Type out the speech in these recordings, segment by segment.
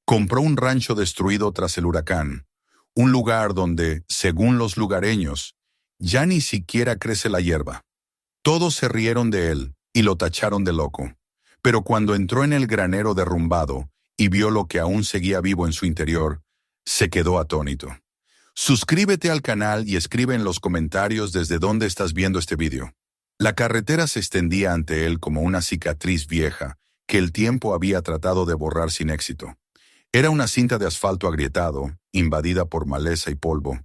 Compró un rancho destruido tras el huracán, un lugar donde, según los lugareños, ya ni siquiera crece la hierba. Todos se rieron de él y lo tacharon de loco. Pero cuando entró en el granero derrumbado y vio lo que aún seguía vivo en su interior, se quedó atónito. Suscríbete al canal y escribe en los comentarios desde dónde estás viendo este video. La carretera se extendía ante él como una cicatriz vieja que el tiempo había tratado de borrar sin éxito. Era una cinta de asfalto agrietado, invadida por maleza y polvo,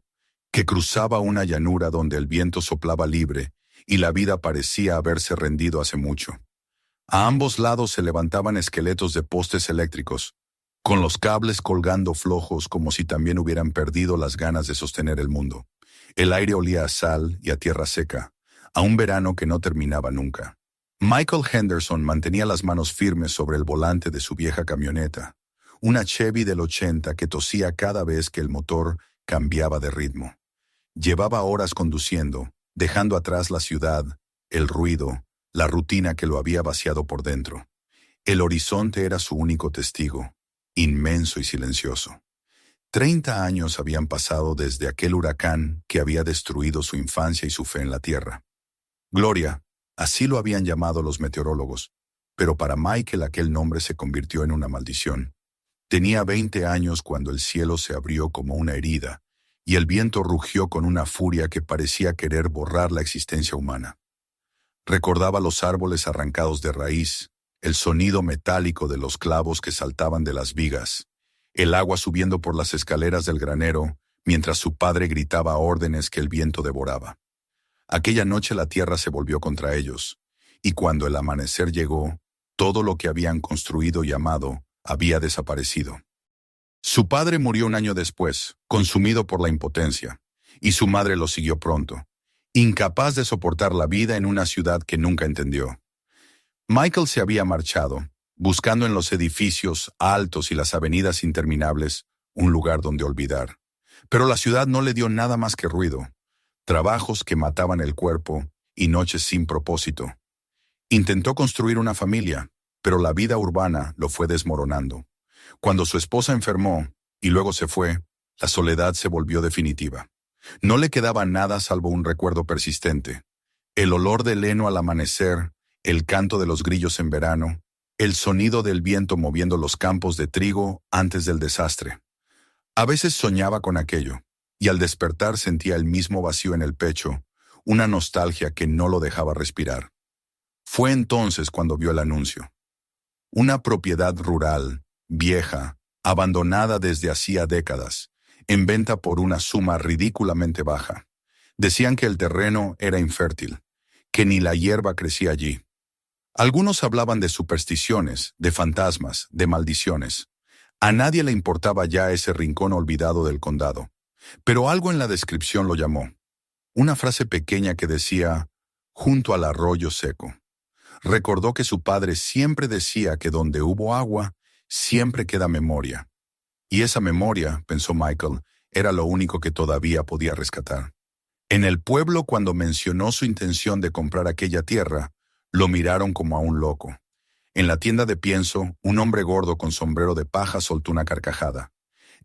que cruzaba una llanura donde el viento soplaba libre y la vida parecía haberse rendido hace mucho. A ambos lados se levantaban esqueletos de postes eléctricos, con los cables colgando flojos como si también hubieran perdido las ganas de sostener el mundo. El aire olía a sal y a tierra seca, a un verano que no terminaba nunca. Michael Henderson mantenía las manos firmes sobre el volante de su vieja camioneta, una Chevy del 80 que tosía cada vez que el motor cambiaba de ritmo. Llevaba horas conduciendo, dejando atrás la ciudad, el ruido, la rutina que lo había vaciado por dentro. El horizonte era su único testigo, inmenso y silencioso. 30 años habían pasado desde aquel huracán que había destruido su infancia y su fe en la tierra. Gloria, así lo habían llamado los meteorólogos, pero para Michael aquel nombre se convirtió en una maldición. Tenía 20 años cuando el cielo se abrió como una herida y el viento rugió con una furia que parecía querer borrar la existencia humana. Recordaba los árboles arrancados de raíz, el sonido metálico de los clavos que saltaban de las vigas, el agua subiendo por las escaleras del granero mientras su padre gritaba órdenes que el viento devoraba. Aquella noche la tierra se volvió contra ellos, y cuando el amanecer llegó, todo lo que habían construido y amado había desaparecido. Su padre murió un año después, consumido por la impotencia, y su madre lo siguió pronto, incapaz de soportar la vida en una ciudad que nunca entendió. Michael se había marchado, buscando en los edificios altos y las avenidas interminables un lugar donde olvidar. Pero la ciudad no le dio nada más que ruido, trabajos que mataban el cuerpo y noches sin propósito. Intentó construir una familia, pero la vida urbana lo fue desmoronando. Cuando su esposa enfermó y luego se fue, la soledad se volvió definitiva. No le quedaba nada salvo un recuerdo persistente. El olor del heno al amanecer, el canto de los grillos en verano, el sonido del viento moviendo los campos de trigo antes del desastre. A veces soñaba con aquello, y al despertar sentía el mismo vacío en el pecho, una nostalgia que no lo dejaba respirar. Fue entonces cuando vio el anuncio. Una propiedad rural, vieja, abandonada desde hacía décadas, en venta por una suma ridículamente baja. Decían que el terreno era infértil, que ni la hierba crecía allí. Algunos hablaban de supersticiones, de fantasmas, de maldiciones. A nadie le importaba ya ese rincón olvidado del condado, pero algo en la descripción lo llamó. Una frase pequeña que decía, junto al arroyo seco. Recordó que su padre siempre decía que donde hubo agua, siempre queda memoria. Y esa memoria, pensó Michael, era lo único que todavía podía rescatar. En el pueblo, cuando mencionó su intención de comprar aquella tierra, lo miraron como a un loco. En la tienda de pienso, un hombre gordo con sombrero de paja soltó una carcajada.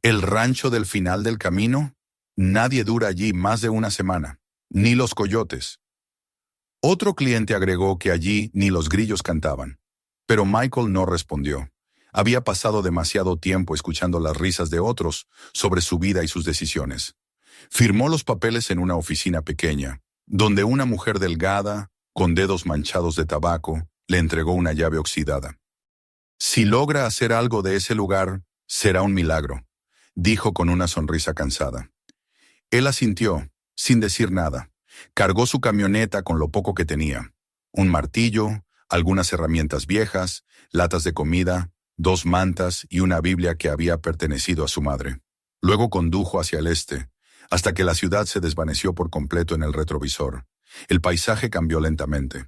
¿El rancho del final del camino? Nadie dura allí más de una semana, ni los coyotes. Otro cliente agregó que allí ni los grillos cantaban. Pero Michael no respondió. Había pasado demasiado tiempo escuchando las risas de otros sobre su vida y sus decisiones. Firmó los papeles en una oficina pequeña, donde una mujer delgada, con dedos manchados de tabaco, le entregó una llave oxidada. Si logra hacer algo de ese lugar, será un milagro, dijo con una sonrisa cansada. Él asintió, sin decir nada. Cargó su camioneta con lo poco que tenía. Un martillo, algunas herramientas viejas, latas de comida, 2 mantas y una Biblia que había pertenecido a su madre. Luego condujo hacia el este, hasta que la ciudad se desvaneció por completo en el retrovisor. El paisaje cambió lentamente.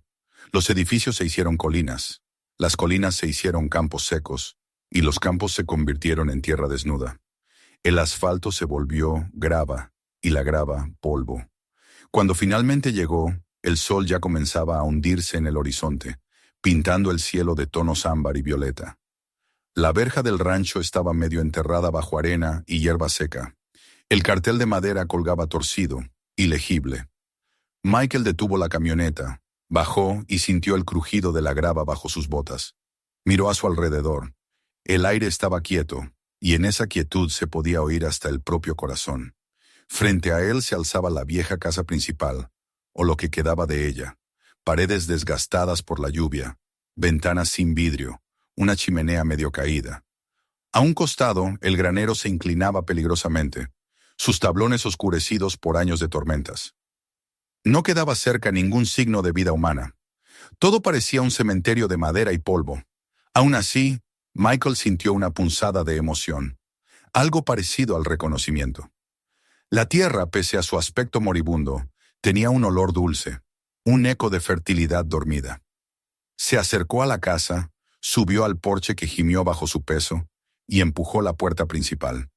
Los edificios se hicieron colinas, las colinas se hicieron campos secos, y los campos se convirtieron en tierra desnuda. El asfalto se volvió grava, y la grava polvo. Cuando finalmente llegó, el sol ya comenzaba a hundirse en el horizonte, pintando el cielo de tonos ámbar y violeta. La verja del rancho estaba medio enterrada bajo arena y hierba seca. El cartel de madera colgaba torcido, ilegible. Michael detuvo la camioneta, bajó y sintió el crujido de la grava bajo sus botas. Miró a su alrededor. El aire estaba quieto, y en esa quietud se podía oír hasta el propio corazón. Frente a él se alzaba la vieja casa principal, o lo que quedaba de ella, paredes desgastadas por la lluvia, ventanas sin vidrio, una chimenea medio caída. A un costado, el granero se inclinaba peligrosamente, sus tablones oscurecidos por años de tormentas. No quedaba cerca ningún signo de vida humana. Todo parecía un cementerio de madera y polvo. Aún así, Michael sintió una punzada de emoción, algo parecido al reconocimiento. La tierra, pese a su aspecto moribundo, tenía un olor dulce, un eco de fertilidad dormida. Se acercó a la casa, subió al porche que gimió bajo su peso y empujó la puerta principal.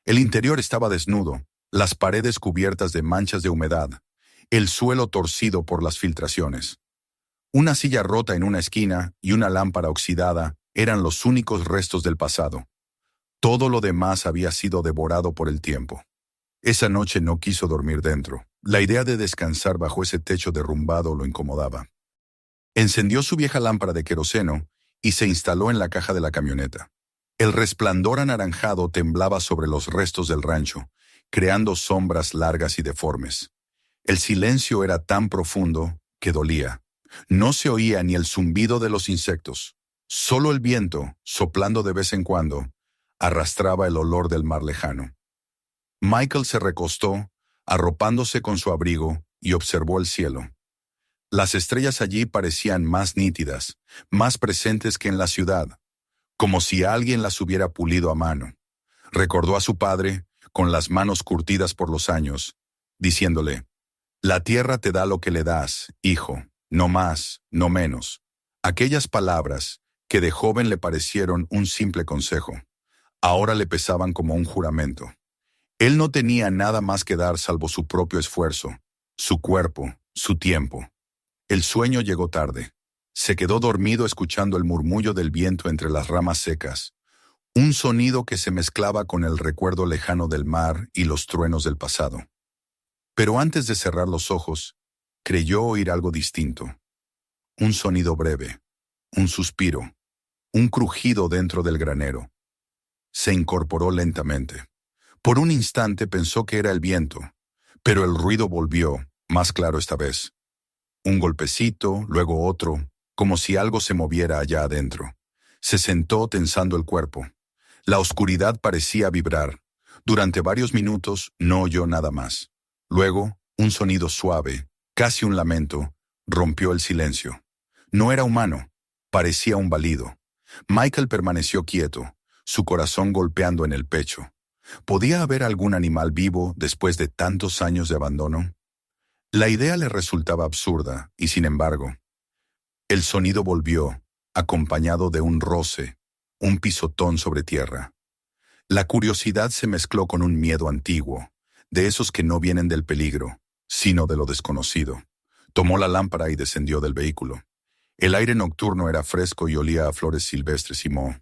El interior estaba desnudo, las paredes cubiertas de manchas de humedad, el suelo torcido por las filtraciones. Una silla rota en una esquina y una lámpara oxidada eran los únicos restos del pasado. Todo lo demás había sido devorado por el tiempo. Esa noche no quiso dormir dentro. La idea de descansar bajo ese techo derrumbado lo incomodaba. Encendió su vieja lámpara de queroseno y se instaló en la caja de la camioneta. El resplandor anaranjado temblaba sobre los restos del rancho, creando sombras largas y deformes. El silencio era tan profundo que dolía. No se oía ni el zumbido de los insectos. Solo el viento, soplando de vez en cuando, arrastraba el olor del mar lejano. Michael se recostó, arropándose con su abrigo, y observó el cielo. Las estrellas allí parecían más nítidas, más presentes que en la ciudad, como si alguien las hubiera pulido a mano. Recordó a su padre, con las manos curtidas por los años, diciéndole: «La tierra te da lo que le das, hijo, no más, no menos». Aquellas palabras, que de joven le parecieron un simple consejo, ahora le pesaban como un juramento. Él no tenía nada más que dar salvo su propio esfuerzo, su cuerpo, su tiempo. El sueño llegó tarde. Se quedó dormido escuchando el murmullo del viento entre las ramas secas, un sonido que se mezclaba con el recuerdo lejano del mar y los truenos del pasado. Pero antes de cerrar los ojos, creyó oír algo distinto. Un sonido breve, un suspiro, un crujido dentro del granero. Se incorporó lentamente. Por un instante pensó que era el viento, pero el ruido volvió, más claro esta vez. Un golpecito, luego otro, como si algo se moviera allá adentro. Se sentó tensando el cuerpo. La oscuridad parecía vibrar. Durante varios minutos no oyó nada más. Luego, un sonido suave, casi un lamento, rompió el silencio. No era humano, parecía un balido. Michael permaneció quieto, su corazón golpeando en el pecho. ¿Podía haber algún animal vivo después de tantos años de abandono? La idea le resultaba absurda, y sin embargo, el sonido volvió, acompañado de un roce, un pisotón sobre tierra. La curiosidad se mezcló con un miedo antiguo, de esos que no vienen del peligro, sino de lo desconocido. Tomó la lámpara y descendió del vehículo. El aire nocturno era fresco y olía a flores silvestres y moho.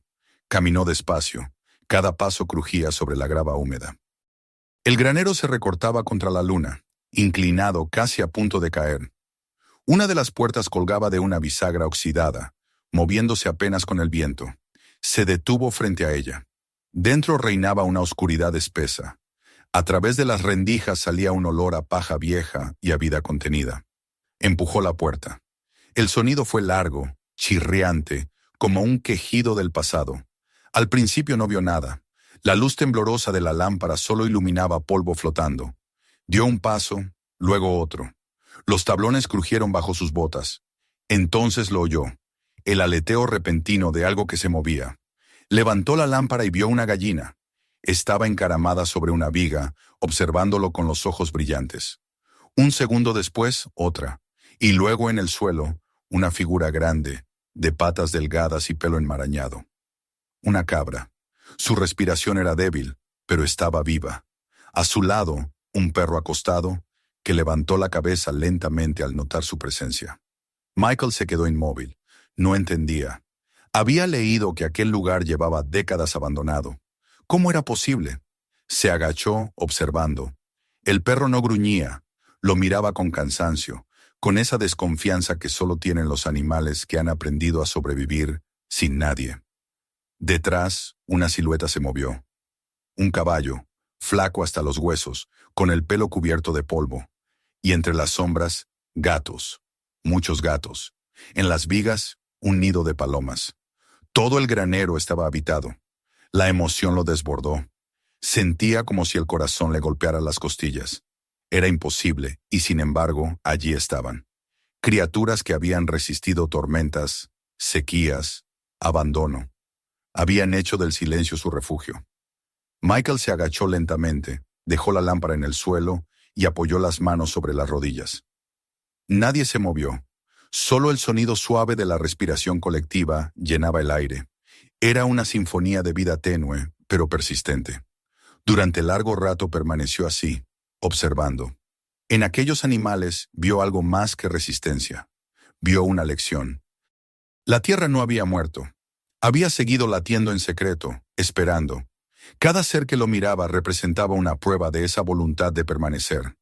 Caminó despacio. Cada paso crujía sobre la grava húmeda. El granero se recortaba contra la luna, inclinado casi a punto de caer. Una de las puertas colgaba de una bisagra oxidada, moviéndose apenas con el viento. Se detuvo frente a ella. Dentro reinaba una oscuridad espesa. A través de las rendijas salía un olor a paja vieja y a vida contenida. Empujó la puerta. El sonido fue largo, chirriante, como un quejido del pasado. Al principio no vio nada. La luz temblorosa de la lámpara solo iluminaba polvo flotando. Dio un paso, luego otro. Los tablones crujieron bajo sus botas. Entonces lo oyó, el aleteo repentino de algo que se movía. Levantó la lámpara y vio una gallina. Estaba encaramada sobre una viga, observándolo con los ojos brillantes. Un segundo después, otra, y luego en el suelo, una figura grande, de patas delgadas y pelo enmarañado. Una cabra. Su respiración era débil, pero estaba viva. A su lado, un perro acostado, que levantó la cabeza lentamente al notar su presencia. Michael se quedó inmóvil. No entendía. Había leído que aquel lugar llevaba décadas abandonado. ¿Cómo era posible? Se agachó, observando. El perro no gruñía, lo miraba con cansancio, con esa desconfianza que solo tienen los animales que han aprendido a sobrevivir sin nadie. Detrás, una silueta se movió. Un caballo, flaco hasta los huesos, con el pelo cubierto de polvo. Y entre las sombras, gatos, muchos gatos. En las vigas, un nido de palomas. Todo el granero estaba habitado. La emoción lo desbordó. Sentía como si el corazón le golpeara las costillas. Era imposible, y sin embargo, allí estaban. Criaturas que habían resistido tormentas, sequías, abandono. Habían hecho del silencio su refugio. Michael se agachó lentamente, dejó la lámpara en el suelo y apoyó las manos sobre las rodillas. Nadie se movió. Solo el sonido suave de la respiración colectiva llenaba el aire. Era una sinfonía de vida tenue, pero persistente. Durante largo rato permaneció así, observando. En aquellos animales vio algo más que resistencia. Vio una lección. La tierra no había muerto. Había seguido latiendo en secreto, esperando. Cada ser que lo miraba representaba una prueba de esa voluntad de permanecer.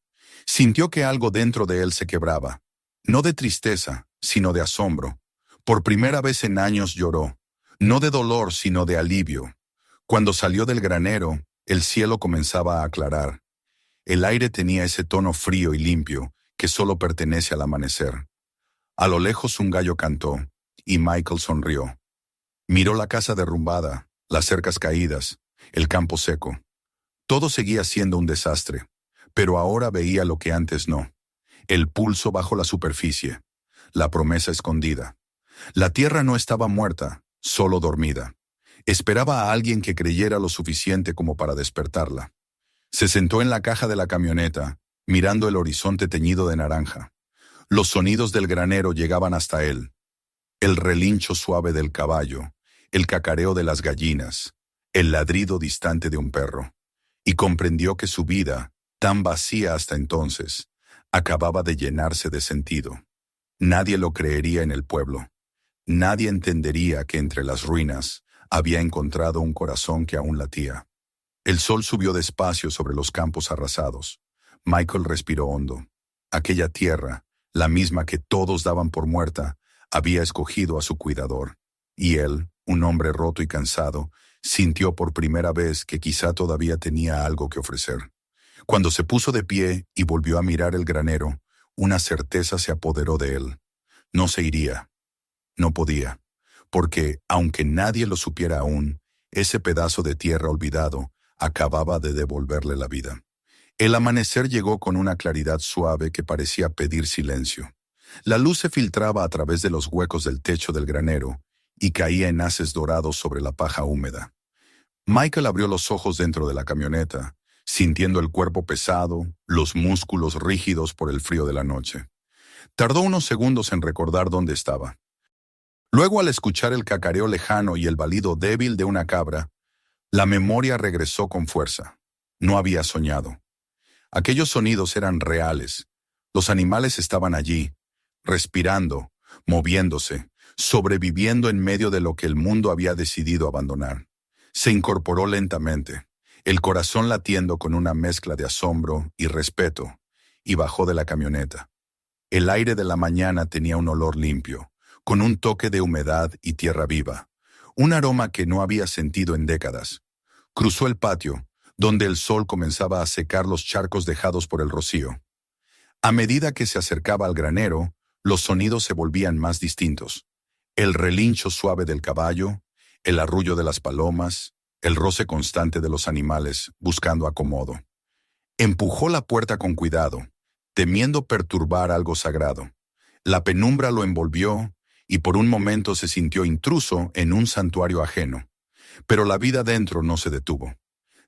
Sintió que algo dentro de él se quebraba. No de tristeza, sino de asombro. Por primera vez en años lloró. No de dolor, sino de alivio. Cuando salió del granero, el cielo comenzaba a aclarar. El aire tenía ese tono frío y limpio que solo pertenece al amanecer. A lo lejos un gallo cantó, y Michael sonrió. Miró la casa derrumbada, las cercas caídas, el campo seco. Todo seguía siendo un desastre, pero ahora veía lo que antes no. El pulso bajo la superficie, la promesa escondida. La tierra no estaba muerta, solo dormida. Esperaba a alguien que creyera lo suficiente como para despertarla. Se sentó en la caja de la camioneta, mirando el horizonte teñido de naranja. Los sonidos del granero llegaban hasta él. El relincho suave del caballo, el cacareo de las gallinas, el ladrido distante de un perro. Y comprendió que su vida, tan vacía hasta entonces, acababa de llenarse de sentido. Nadie lo creería en el pueblo. Nadie entendería que entre las ruinas había encontrado un corazón que aún latía. El sol subió despacio sobre los campos arrasados. Michael respiró hondo. Aquella tierra, la misma que todos daban por muerta, había escogido a su cuidador. Y él, un hombre roto y cansado, sintió por primera vez que quizá todavía tenía algo que ofrecer. Cuando se puso de pie y volvió a mirar el granero, una certeza se apoderó de él. No se iría. No podía. Porque, aunque nadie lo supiera aún, ese pedazo de tierra olvidado acababa de devolverle la vida. El amanecer llegó con una claridad suave que parecía pedir silencio. La luz se filtraba a través de los huecos del techo del granero y caía en haces dorados sobre la paja húmeda. Michael abrió los ojos dentro de la camioneta, sintiendo el cuerpo pesado, los músculos rígidos por el frío de la noche. Tardó unos segundos en recordar dónde estaba. Luego, al escuchar el cacareo lejano y el balido débil de una cabra, la memoria regresó con fuerza. No había soñado. Aquellos sonidos eran reales. Los animales estaban allí, respirando, moviéndose, sobreviviendo en medio de lo que el mundo había decidido abandonar. Se incorporó lentamente, el corazón latiendo con una mezcla de asombro y respeto, y bajó de la camioneta. El aire de la mañana tenía un olor limpio, con un toque de humedad y tierra viva, un aroma que no había sentido en décadas. Cruzó el patio, donde el sol comenzaba a secar los charcos dejados por el rocío. A medida que se acercaba al granero, los sonidos se volvían más distintos. El relincho suave del caballo, el arrullo de las palomas, el roce constante de los animales buscando acomodo. Empujó la puerta con cuidado, temiendo perturbar algo sagrado. La penumbra lo envolvió y por un momento se sintió intruso en un santuario ajeno. Pero la vida dentro no se detuvo.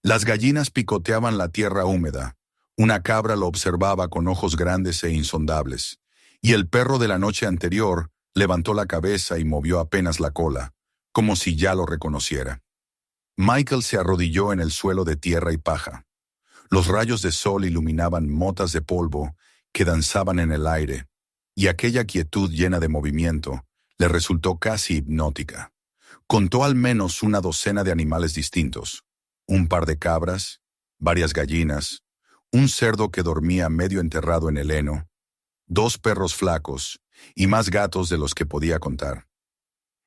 Las gallinas picoteaban la tierra húmeda, una cabra lo observaba con ojos grandes e insondables, y el perro de la noche anterior levantó la cabeza y movió apenas la cola, como si ya lo reconociera. Michael se arrodilló en el suelo de tierra y paja. Los rayos de sol iluminaban motas de polvo que danzaban en el aire, y aquella quietud llena de movimiento le resultó casi hipnótica. Contó al menos una docena de animales distintos, un par de cabras, varias gallinas, un cerdo que dormía medio enterrado en el heno, 2 perros flacos y más gatos de los que podía contar.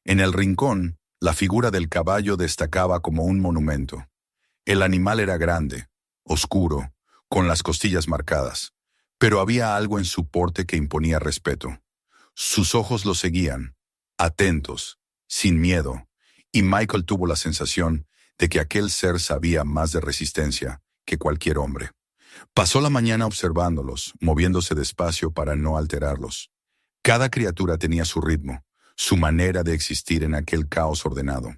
En el rincón, la figura del caballo destacaba como un monumento. El animal era grande, oscuro, con las costillas marcadas, pero había algo en su porte que imponía respeto. Sus ojos lo seguían, atentos, sin miedo, y Michael tuvo la sensación de que aquel ser sabía más de resistencia que cualquier hombre. Pasó la mañana observándolos, moviéndose despacio para no alterarlos. Cada criatura tenía su ritmo, su manera de existir en aquel caos ordenado.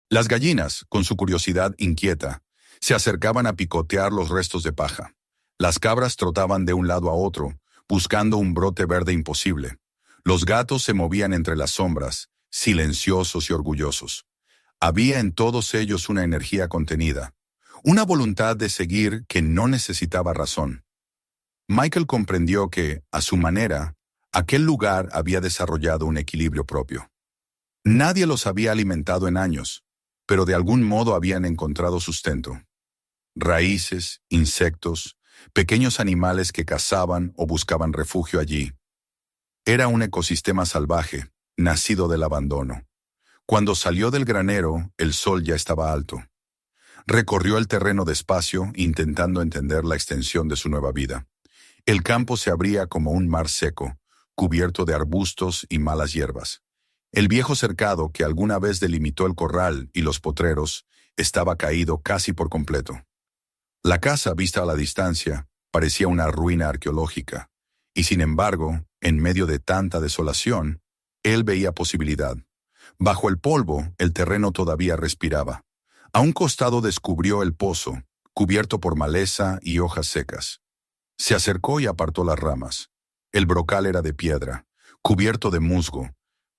Las gallinas, con su curiosidad inquieta, se acercaban a picotear los restos de paja. Las cabras trotaban de un lado a otro, buscando un brote verde imposible. Los gatos se movían entre las sombras, silenciosos y orgullosos. Había en todos ellos una energía contenida, una voluntad de seguir que no necesitaba razón. Michael comprendió que, a su manera, aquel lugar había desarrollado un equilibrio propio. Nadie los había alimentado en años, pero de algún modo habían encontrado sustento. Raíces, insectos, pequeños animales que cazaban o buscaban refugio allí. Era un ecosistema salvaje, nacido del abandono. Cuando salió del granero, el sol ya estaba alto. Recorrió el terreno despacio, intentando entender la extensión de su nueva vida. El campo se abría como un mar seco, cubierto de arbustos y malas hierbas. El viejo cercado que alguna vez delimitó el corral y los potreros estaba caído casi por completo. La casa, vista a la distancia, parecía una ruina arqueológica, y sin embargo, en medio de tanta desolación, él veía posibilidad. Bajo el polvo, el terreno todavía respiraba. A un costado descubrió el pozo, cubierto por maleza y hojas secas. Se acercó y apartó las ramas. El brocal era de piedra, cubierto de musgo,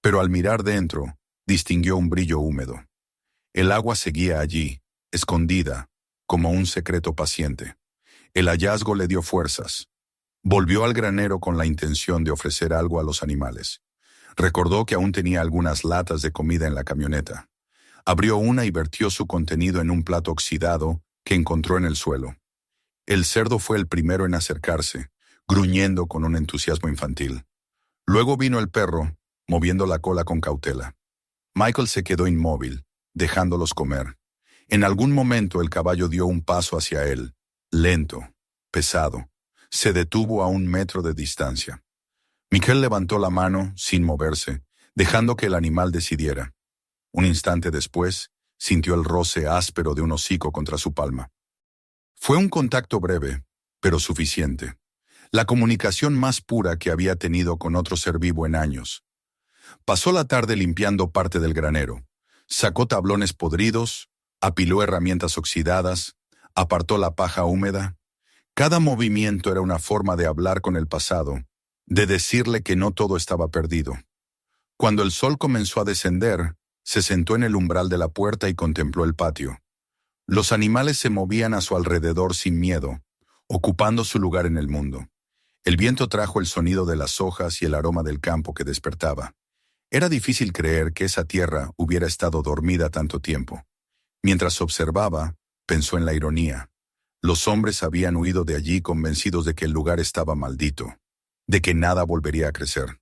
pero al mirar dentro, distinguió un brillo húmedo. El agua seguía allí, escondida, como un secreto paciente. El hallazgo le dio fuerzas. Volvió al granero con la intención de ofrecer algo a los animales. Recordó que aún tenía algunas latas de comida en la camioneta. Abrió una y vertió su contenido en un plato oxidado que encontró en el suelo. El cerdo fue el primero en acercarse, gruñendo con un entusiasmo infantil. Luego vino el perro, moviendo la cola con cautela. Michael se quedó inmóvil, dejándolos comer. En algún momento el caballo dio un paso hacia él, lento, pesado. Se detuvo a 1 metro de distancia. Michael levantó la mano, sin moverse, dejando que el animal decidiera. Un instante después, sintió el roce áspero de un hocico contra su palma. Fue un contacto breve, pero suficiente. La comunicación más pura que había tenido con otro ser vivo en años. Pasó la tarde limpiando parte del granero. Sacó tablones podridos, apiló herramientas oxidadas, apartó la paja húmeda. Cada movimiento era una forma de hablar con el pasado, de decirle que no todo estaba perdido. Cuando el sol comenzó a descender, se sentó en el umbral de la puerta y contempló el patio. Los animales se movían a su alrededor sin miedo, ocupando su lugar en el mundo. El viento trajo el sonido de las hojas y el aroma del campo que despertaba. Era difícil creer que esa tierra hubiera estado dormida tanto tiempo. Mientras observaba, pensó en la ironía. Los hombres habían huido de allí convencidos de que el lugar estaba maldito, de que nada volvería a crecer.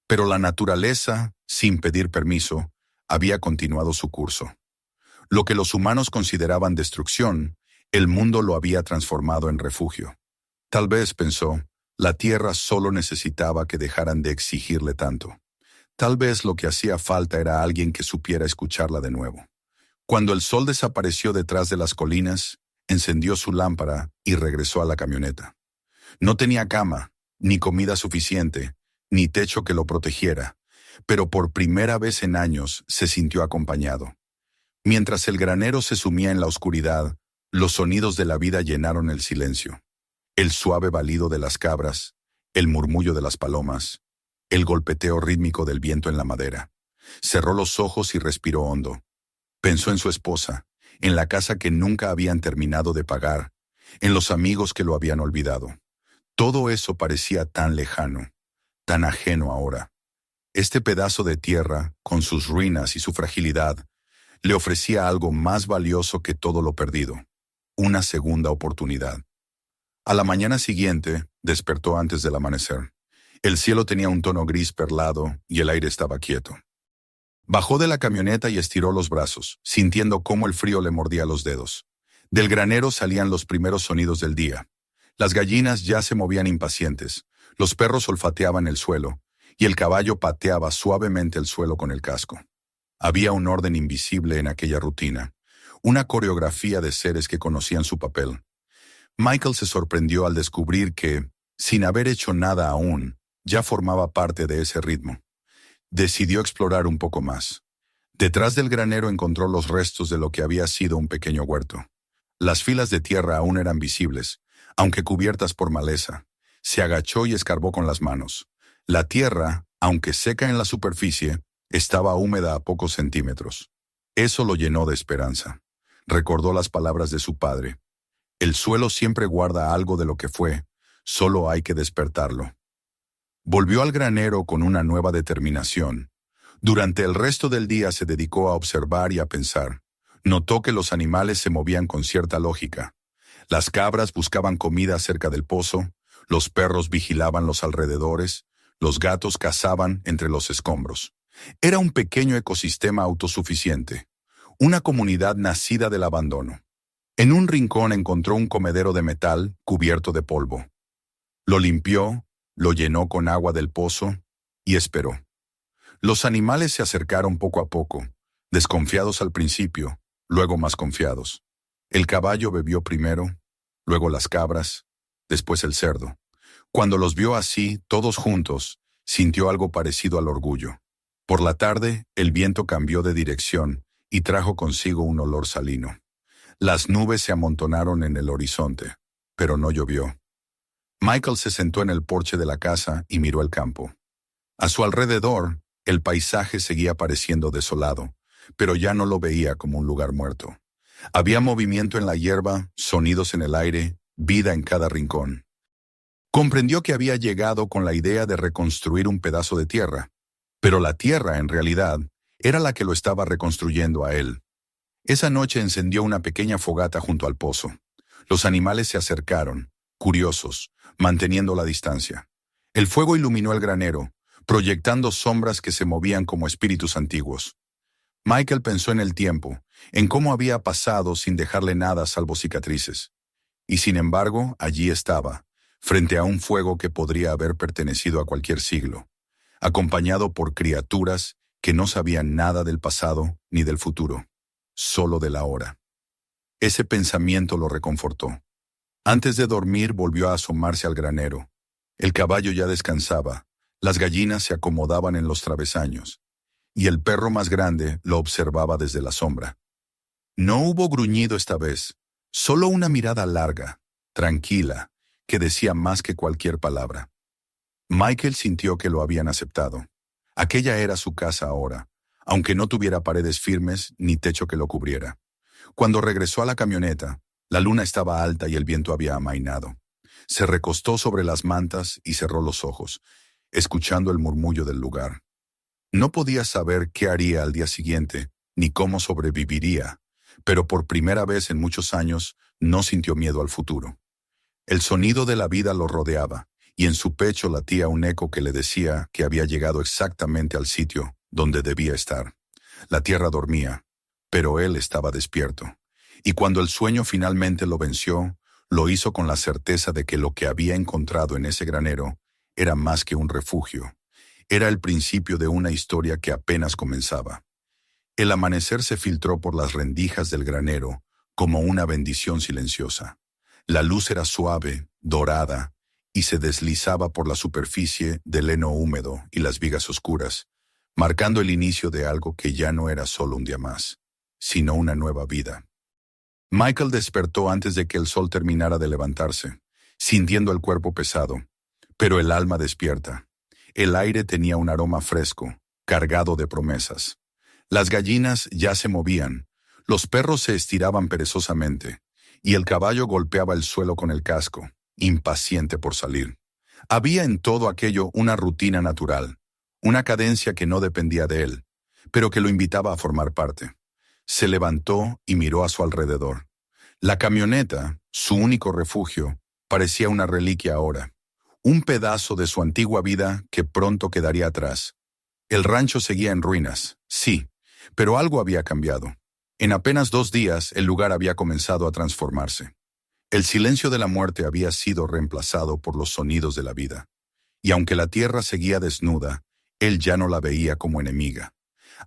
Pero la naturaleza, sin pedir permiso, había continuado su curso. Lo que los humanos consideraban destrucción, el mundo lo había transformado en refugio. Tal vez, pensó, la tierra solo necesitaba que dejaran de exigirle tanto. Tal vez lo que hacía falta era alguien que supiera escucharla de nuevo. Cuando el sol desapareció detrás de las colinas, encendió su lámpara y regresó a la camioneta. No tenía cama, ni comida suficiente, ni techo que lo protegiera, pero por primera vez en años se sintió acompañado. Mientras el granero se sumía en la oscuridad, los sonidos de la vida llenaron el silencio. El suave balido de las cabras, el murmullo de las palomas, el golpeteo rítmico del viento en la madera. Cerró los ojos y respiró hondo. Pensó en su esposa, en la casa que nunca habían terminado de pagar, en los amigos que lo habían olvidado. Todo eso parecía tan lejano, tan ajeno ahora. Este pedazo de tierra, con sus ruinas y su fragilidad, le ofrecía algo más valioso que todo lo perdido: una segunda oportunidad. A la mañana siguiente, despertó antes del amanecer. El cielo tenía un tono gris perlado y el aire estaba quieto. Bajó de la camioneta y estiró los brazos, sintiendo cómo el frío le mordía los dedos. Del granero salían los primeros sonidos del día. Las gallinas ya se movían impacientes, los perros olfateaban el suelo, y el caballo pateaba suavemente el suelo con el casco. Había un orden invisible en aquella rutina, una coreografía de seres que conocían su papel. Michael se sorprendió al descubrir que, sin haber hecho nada aún, ya formaba parte de ese ritmo. Decidió explorar un poco más. Detrás del granero encontró los restos de lo que había sido un pequeño huerto. Las filas de tierra aún eran visibles, aunque cubiertas por maleza. Se agachó y escarbó con las manos. La tierra, aunque seca en la superficie, estaba húmeda a pocos centímetros. Eso lo llenó de esperanza. Recordó las palabras de su padre: el suelo siempre guarda algo de lo que fue, solo hay que despertarlo. Volvió al granero con una nueva determinación. Durante el resto del día se dedicó a observar y a pensar. Notó que los animales se movían con cierta lógica. Las cabras buscaban comida cerca del pozo, los perros vigilaban los alrededores, los gatos cazaban entre los escombros. Era un pequeño ecosistema autosuficiente, una comunidad nacida del abandono. En un rincón encontró un comedero de metal cubierto de polvo. Lo limpió, lo llenó con agua del pozo y esperó. Los animales se acercaron poco a poco, desconfiados al principio, luego más confiados. El caballo bebió primero, luego las cabras, después el cerdo. Cuando los vio así, todos juntos, sintió algo parecido al orgullo. Por la tarde, el viento cambió de dirección y trajo consigo un olor salino. Las nubes se amontonaron en el horizonte, pero no llovió. Michael se sentó en el porche de la casa y miró el campo. A su alrededor, el paisaje seguía pareciendo desolado, pero ya no lo veía como un lugar muerto. Había movimiento en la hierba, sonidos en el aire, vida en cada rincón. Comprendió que había llegado con la idea de reconstruir un pedazo de tierra, pero la tierra, en realidad, era la que lo estaba reconstruyendo a él. Esa noche encendió una pequeña fogata junto al pozo. Los animales se acercaron, curiosos, manteniendo la distancia. El fuego iluminó el granero, proyectando sombras que se movían como espíritus antiguos. Michael pensó en el tiempo, en cómo había pasado sin dejarle nada salvo cicatrices. Y sin embargo, allí estaba, frente a un fuego que podría haber pertenecido a cualquier siglo, acompañado por criaturas que no sabían nada del pasado ni del futuro, solo del ahora. Ese pensamiento lo reconfortó. Antes de dormir volvió a asomarse al granero. El caballo ya descansaba, las gallinas se acomodaban en los travesaños, y el perro más grande lo observaba desde la sombra. No hubo gruñido esta vez, solo una mirada larga, tranquila, que decía más que cualquier palabra. Michael sintió que lo habían aceptado. Aquella era su casa ahora, aunque no tuviera paredes firmes ni techo que lo cubriera. Cuando regresó a la camioneta, la luna estaba alta y el viento había amainado. Se recostó sobre las mantas y cerró los ojos, escuchando el murmullo del lugar. No podía saber qué haría al día siguiente, ni cómo sobreviviría, pero por primera vez en muchos años no sintió miedo al futuro. El sonido de la vida lo rodeaba, y en su pecho latía un eco que le decía que había llegado exactamente al sitio donde debía estar. La tierra dormía, pero él estaba despierto. Y cuando el sueño finalmente lo venció, lo hizo con la certeza de que lo que había encontrado en ese granero era más que un refugio. Era el principio de una historia que apenas comenzaba. El amanecer se filtró por las rendijas del granero como una bendición silenciosa. La luz era suave, dorada, y se deslizaba por la superficie del heno húmedo y las vigas oscuras, marcando el inicio de algo que ya no era solo un día más, sino una nueva vida. Michael despertó antes de que el sol terminara de levantarse, sintiendo el cuerpo pesado, pero el alma despierta. El aire tenía un aroma fresco, cargado de promesas. Las gallinas ya se movían, los perros se estiraban perezosamente, y el caballo golpeaba el suelo con el casco, impaciente por salir. Había en todo aquello una rutina natural, una cadencia que no dependía de él, pero que lo invitaba a formar parte. Se levantó y miró a su alrededor. La camioneta, su único refugio, parecía una reliquia ahora, un pedazo de su antigua vida que pronto quedaría atrás. El rancho seguía en ruinas, sí, pero algo había cambiado. En apenas 2 días el lugar había comenzado a transformarse. El silencio de la muerte había sido reemplazado por los sonidos de la vida. Y aunque la tierra seguía desnuda, él ya no la veía como enemiga.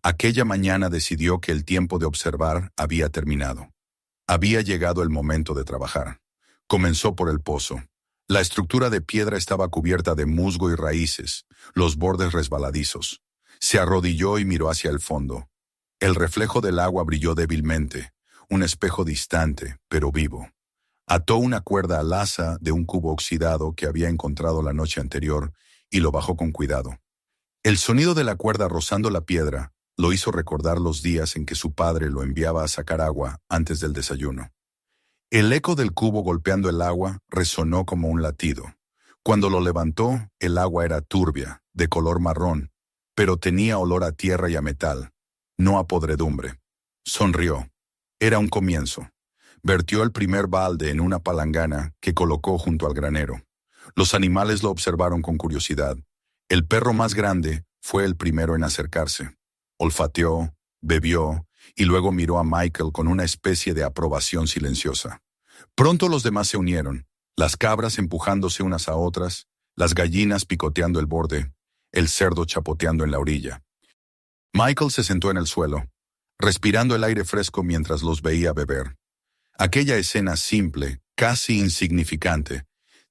Aquella mañana decidió que el tiempo de observar había terminado. Había llegado el momento de trabajar. Comenzó por el pozo. La estructura de piedra estaba cubierta de musgo y raíces, los bordes resbaladizos. Se arrodilló y miró hacia el fondo. El reflejo del agua brilló débilmente, un espejo distante, pero vivo. Ató una cuerda al asa de un cubo oxidado que había encontrado la noche anterior y lo bajó con cuidado. El sonido de la cuerda rozando la piedra lo hizo recordar los días en que su padre lo enviaba a sacar agua antes del desayuno. El eco del cubo golpeando el agua resonó como un latido. Cuando lo levantó, el agua era turbia, de color marrón, pero tenía olor a tierra y a metal, no a podredumbre. Sonrió. Era un comienzo. Vertió el primer balde en una palangana que colocó junto al granero. Los animales lo observaron con curiosidad. El perro más grande fue el primero en acercarse. Olfateó, bebió y luego miró a Michael con una especie de aprobación silenciosa. Pronto los demás se unieron, las cabras empujándose unas a otras, las gallinas picoteando el borde, el cerdo chapoteando en la orilla. Michael se sentó en el suelo, respirando el aire fresco mientras los veía beber. Aquella escena simple, casi insignificante,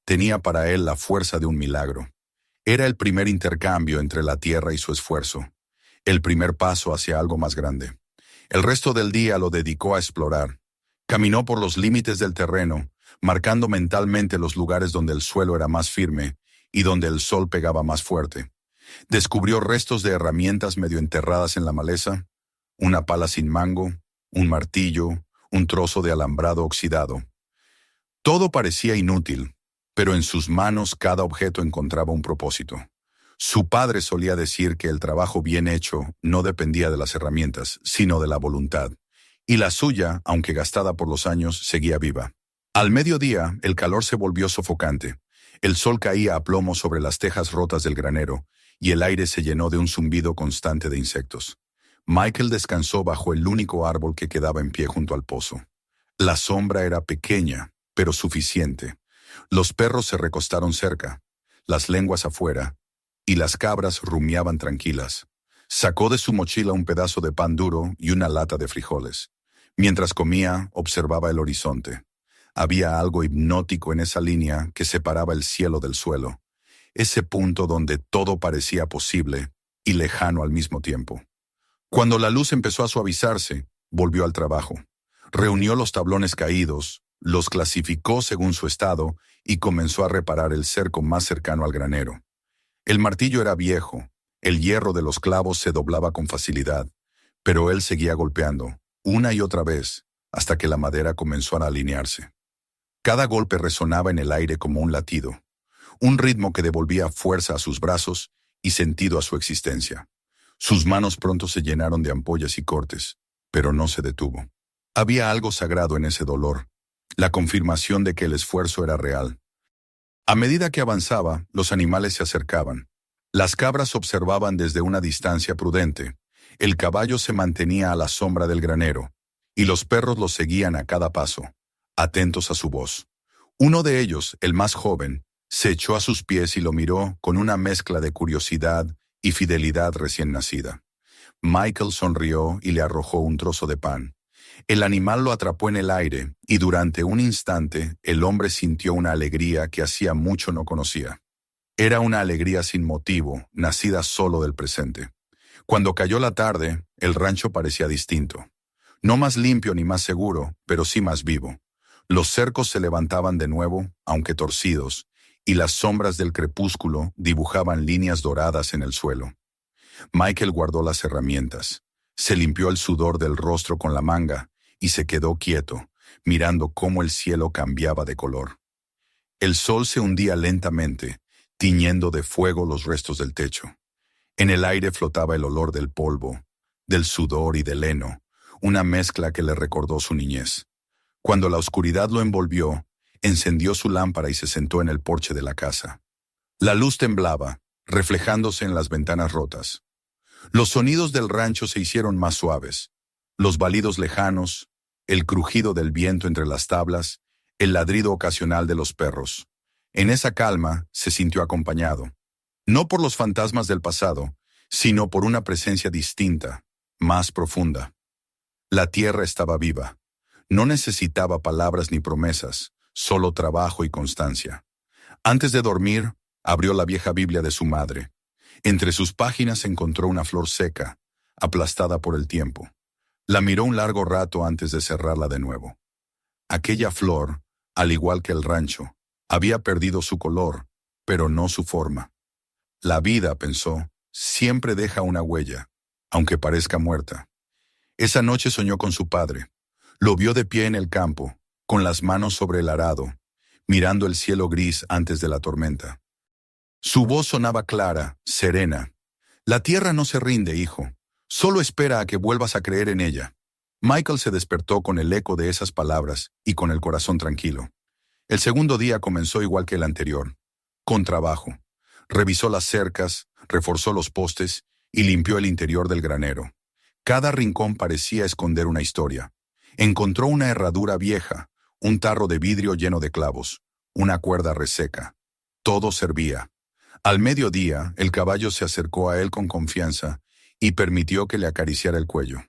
tenía para él la fuerza de un milagro. Era el primer intercambio entre la tierra y su esfuerzo, el primer paso hacia algo más grande. El resto del día lo dedicó a explorar. Caminó por los límites del terreno, marcando mentalmente los lugares donde el suelo era más firme y donde el sol pegaba más fuerte. Descubrió restos de herramientas medio enterradas en la maleza, una pala sin mango, un martillo, un trozo de alambrado oxidado. Todo parecía inútil, pero en sus manos cada objeto encontraba un propósito. Su padre solía decir que el trabajo bien hecho no dependía de las herramientas, sino de la voluntad. Y la suya, aunque gastada por los años, seguía viva. Al mediodía, el calor se volvió sofocante. El sol caía a plomo sobre las tejas rotas del granero, y el aire se llenó de un zumbido constante de insectos. Michael descansó bajo el único árbol que quedaba en pie junto al pozo. La sombra era pequeña, pero suficiente. Los perros se recostaron cerca, las lenguas afuera, y las cabras rumiaban tranquilas. Sacó de su mochila un pedazo de pan duro y una lata de frijoles. Mientras comía, observaba el horizonte. Había algo hipnótico en esa línea que separaba el cielo del suelo, ese punto donde todo parecía posible y lejano al mismo tiempo. Cuando la luz empezó a suavizarse, volvió al trabajo. Reunió los tablones caídos, los clasificó según su estado y comenzó a reparar el cerco más cercano al granero. El martillo era viejo, el hierro de los clavos se doblaba con facilidad, pero él seguía golpeando, una y otra vez, hasta que la madera comenzó a alinearse. Cada golpe resonaba en el aire como un latido, un ritmo que devolvía fuerza a sus brazos y sentido a su existencia. Sus manos pronto se llenaron de ampollas y cortes, pero no se detuvo. Había algo sagrado en ese dolor, la confirmación de que el esfuerzo era real. A medida que avanzaba, los animales se acercaban. Las cabras observaban desde una distancia prudente, el caballo se mantenía a la sombra del granero, y los perros lo seguían a cada paso, atentos a su voz. Uno de ellos, el más joven, se echó a sus pies y lo miró con una mezcla de curiosidad y fidelidad recién nacida. Michael sonrió y le arrojó un trozo de pan. El animal lo atrapó en el aire y durante un instante el hombre sintió una alegría que hacía mucho no conocía. Era una alegría sin motivo, nacida solo del presente. Cuando cayó la tarde, el rancho parecía distinto. No más limpio ni más seguro, pero sí más vivo. Los cercos se levantaban de nuevo, aunque torcidos, y las sombras del crepúsculo dibujaban líneas doradas en el suelo. Michael guardó las herramientas. Se limpió el sudor del rostro con la manga y se quedó quieto, mirando cómo el cielo cambiaba de color. El sol se hundía lentamente, tiñendo de fuego los restos del techo. En el aire flotaba el olor del polvo, del sudor y del heno, una mezcla que le recordó su niñez. Cuando la oscuridad lo envolvió, encendió su lámpara y se sentó en el porche de la casa. La luz temblaba, reflejándose en las ventanas rotas. Los sonidos del rancho se hicieron más suaves. Los balidos lejanos, el crujido del viento entre las tablas, el ladrido ocasional de los perros. En esa calma se sintió acompañado, no por los fantasmas del pasado, sino por una presencia distinta, más profunda. La tierra estaba viva. No necesitaba palabras ni promesas, solo trabajo y constancia. Antes de dormir, abrió la vieja Biblia de su madre. Entre sus páginas encontró una flor seca, aplastada por el tiempo. La miró un largo rato antes de cerrarla de nuevo. Aquella flor, al igual que el rancho, había perdido su color, pero no su forma. La vida, pensó, siempre deja una huella, aunque parezca muerta. Esa noche soñó con su padre. Lo vio de pie en el campo, con las manos sobre el arado, mirando el cielo gris antes de la tormenta. Su voz sonaba clara, serena. La tierra no se rinde, hijo. Solo espera a que vuelvas a creer en ella. Michael se despertó con el eco de esas palabras y con el corazón tranquilo. El segundo día comenzó igual que el anterior, con trabajo. Revisó las cercas, reforzó los postes y limpió el interior del granero. Cada rincón parecía esconder una historia. Encontró una herradura vieja, un tarro de vidrio lleno de clavos, una cuerda reseca. Todo servía. Al mediodía, el caballo se acercó a él con confianza y permitió que le acariciara el cuello.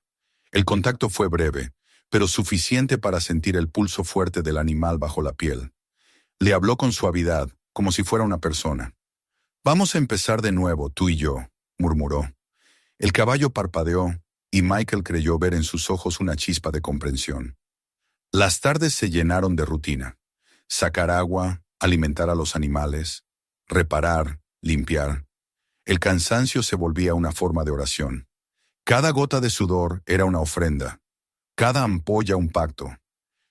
El contacto fue breve, pero suficiente para sentir el pulso fuerte del animal bajo la piel. Le habló con suavidad, como si fuera una persona. «Vamos a empezar de nuevo, tú y yo», murmuró. El caballo parpadeó y Michael creyó ver en sus ojos una chispa de comprensión. Las tardes se llenaron de rutina. Sacar agua, alimentar a los animales, reparar, limpiar. El cansancio se volvía una forma de oración. Cada gota de sudor era una ofrenda, cada ampolla un pacto.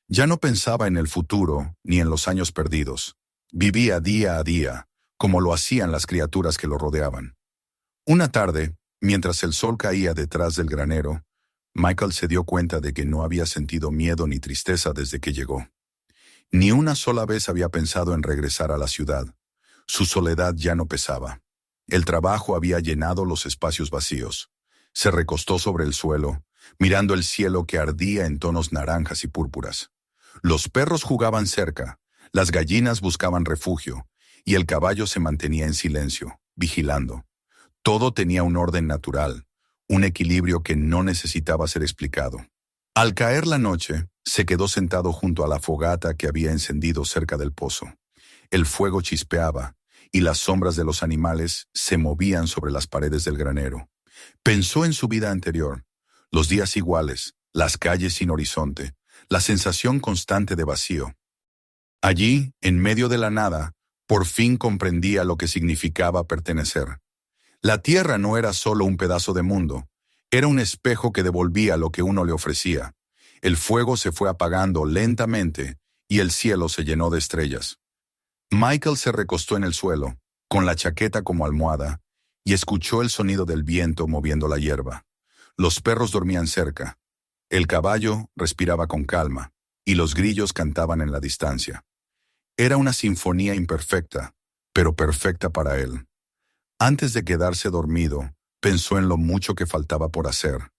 Ya no pensaba en el futuro ni en los años perdidos. Vivía día a día, como lo hacían las criaturas que lo rodeaban. Una tarde, mientras el sol caía detrás del granero, Michael se dio cuenta de que no había sentido miedo ni tristeza desde que llegó. Ni una sola vez había pensado en regresar a la ciudad. Su soledad ya no pesaba. El trabajo había llenado los espacios vacíos. Se recostó sobre el suelo, mirando el cielo que ardía en tonos naranjas y púrpuras. Los perros jugaban cerca, las gallinas buscaban refugio, y el caballo se mantenía en silencio, vigilando. Todo tenía un orden natural, un equilibrio que no necesitaba ser explicado. Al caer la noche, se quedó sentado junto a la fogata que había encendido cerca del pozo. El fuego chispeaba, y las sombras de los animales se movían sobre las paredes del granero. Pensó en su vida anterior, los días iguales, las calles sin horizonte, la sensación constante de vacío. Allí, en medio de la nada, por fin comprendía lo que significaba pertenecer. La tierra no era solo un pedazo de mundo, era un espejo que devolvía lo que uno le ofrecía. El fuego se fue apagando lentamente y el cielo se llenó de estrellas. Michael se recostó en el suelo, con la chaqueta como almohada, y escuchó el sonido del viento moviendo la hierba. Los perros dormían cerca. El caballo respiraba con calma, y los grillos cantaban en la distancia. Era una sinfonía imperfecta, pero perfecta para él. Antes de quedarse dormido, pensó en lo mucho que faltaba por hacer.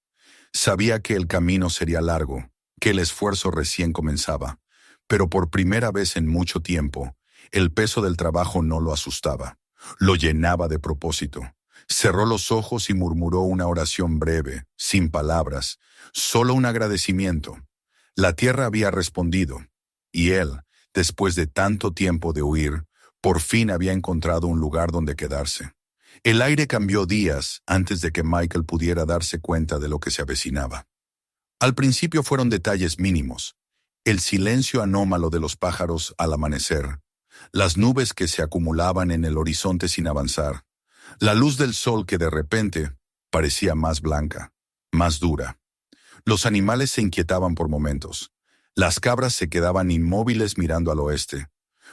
Sabía que el camino sería largo, que el esfuerzo recién comenzaba, pero por primera vez en mucho tiempo, el peso del trabajo no lo asustaba, lo llenaba de propósito. Cerró los ojos y murmuró una oración breve, sin palabras, solo un agradecimiento. La tierra había respondido, y él, después de tanto tiempo de huir, por fin había encontrado un lugar donde quedarse. El aire cambió días antes de que Michael pudiera darse cuenta de lo que se avecinaba. Al principio fueron detalles mínimos: el silencio anómalo de los pájaros al amanecer, las nubes que se acumulaban en el horizonte sin avanzar, la luz del sol que de repente parecía más blanca, más dura. Los animales se inquietaban por momentos. Las cabras se quedaban inmóviles mirando al oeste.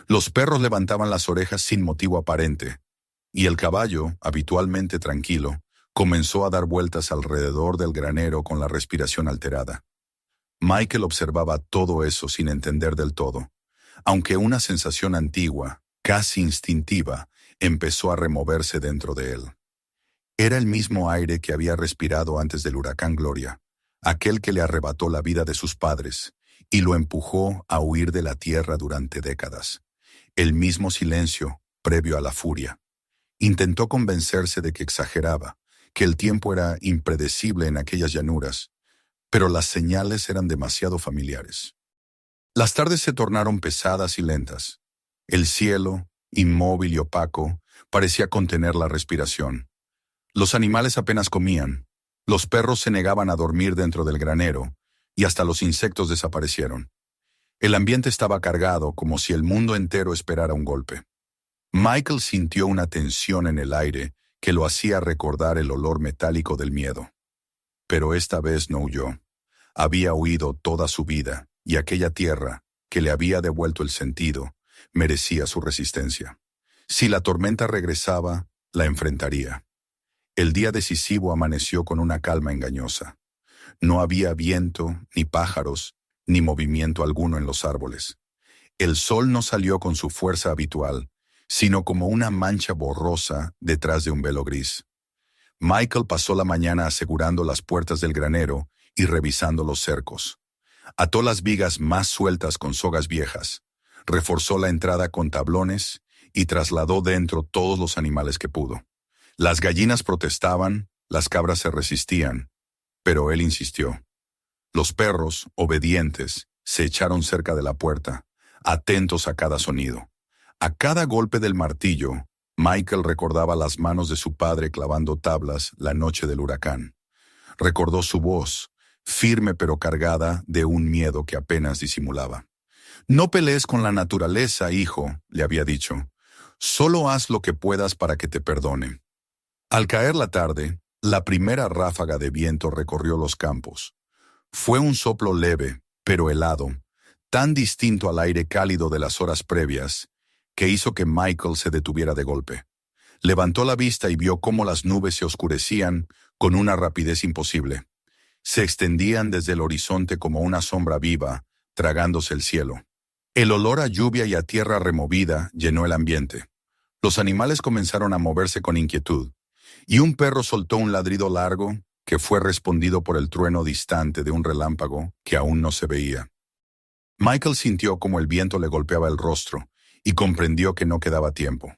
Los perros levantaban las orejas sin motivo aparente. y el caballo, habitualmente tranquilo, comenzó a dar vueltas alrededor del granero con la respiración alterada. Michael observaba todo eso sin entender del todo, aunque una sensación antigua, casi instintiva, empezó a removerse dentro de él. Era el mismo aire que había respirado antes del huracán Gloria, aquel que le arrebató la vida de sus padres y lo empujó a huir de la tierra durante décadas. El mismo silencio previo a la furia. Intentó convencerse de que exageraba, que el tiempo era impredecible en aquellas llanuras, pero las señales eran demasiado familiares. Las tardes se tornaron pesadas y lentas. El cielo, inmóvil y opaco, parecía contener la respiración. Los animales apenas comían, los perros se negaban a dormir dentro del granero, y hasta los insectos desaparecieron. El ambiente estaba cargado como si el mundo entero esperara un golpe. Michael sintió una tensión en el aire que lo hacía recordar el olor metálico del miedo. Pero esta vez no huyó. Había huido toda su vida, y aquella tierra, que le había devuelto el sentido, merecía su resistencia. Si la tormenta regresaba, la enfrentaría. El día decisivo amaneció con una calma engañosa. No había viento, ni pájaros, ni movimiento alguno en los árboles. El sol no salió con su fuerza habitual, sino como una mancha borrosa detrás de un velo gris. Michael pasó la mañana asegurando las puertas del granero y revisando los cercos. Ató las vigas más sueltas con sogas viejas, reforzó la entrada con tablones y trasladó dentro todos los animales que pudo. Las gallinas protestaban, las cabras se resistían, pero él insistió. Los perros, obedientes, se echaron cerca de la puerta, atentos a cada sonido. A cada golpe del martillo, Michael recordaba las manos de su padre clavando tablas la noche del huracán. Recordó su voz, firme pero cargada de un miedo que apenas disimulaba. «No pelees con la naturaleza, hijo», le había dicho. «Solo haz lo que puedas para que te perdone». Al caer la tarde, la primera ráfaga de viento recorrió los campos. Fue un soplo leve, pero helado, tan distinto al aire cálido de las horas previas, que hizo que Michael se detuviera de golpe. Levantó la vista y vio cómo las nubes se oscurecían con una rapidez imposible. Se extendían desde el horizonte como una sombra viva, tragándose el cielo. El olor a lluvia y a tierra removida llenó el ambiente. Los animales comenzaron a moverse con inquietud, y un perro soltó un ladrido largo que fue respondido por el trueno distante de un relámpago que aún no se veía. Michael sintió como el viento le golpeaba el rostro y comprendió que no quedaba tiempo.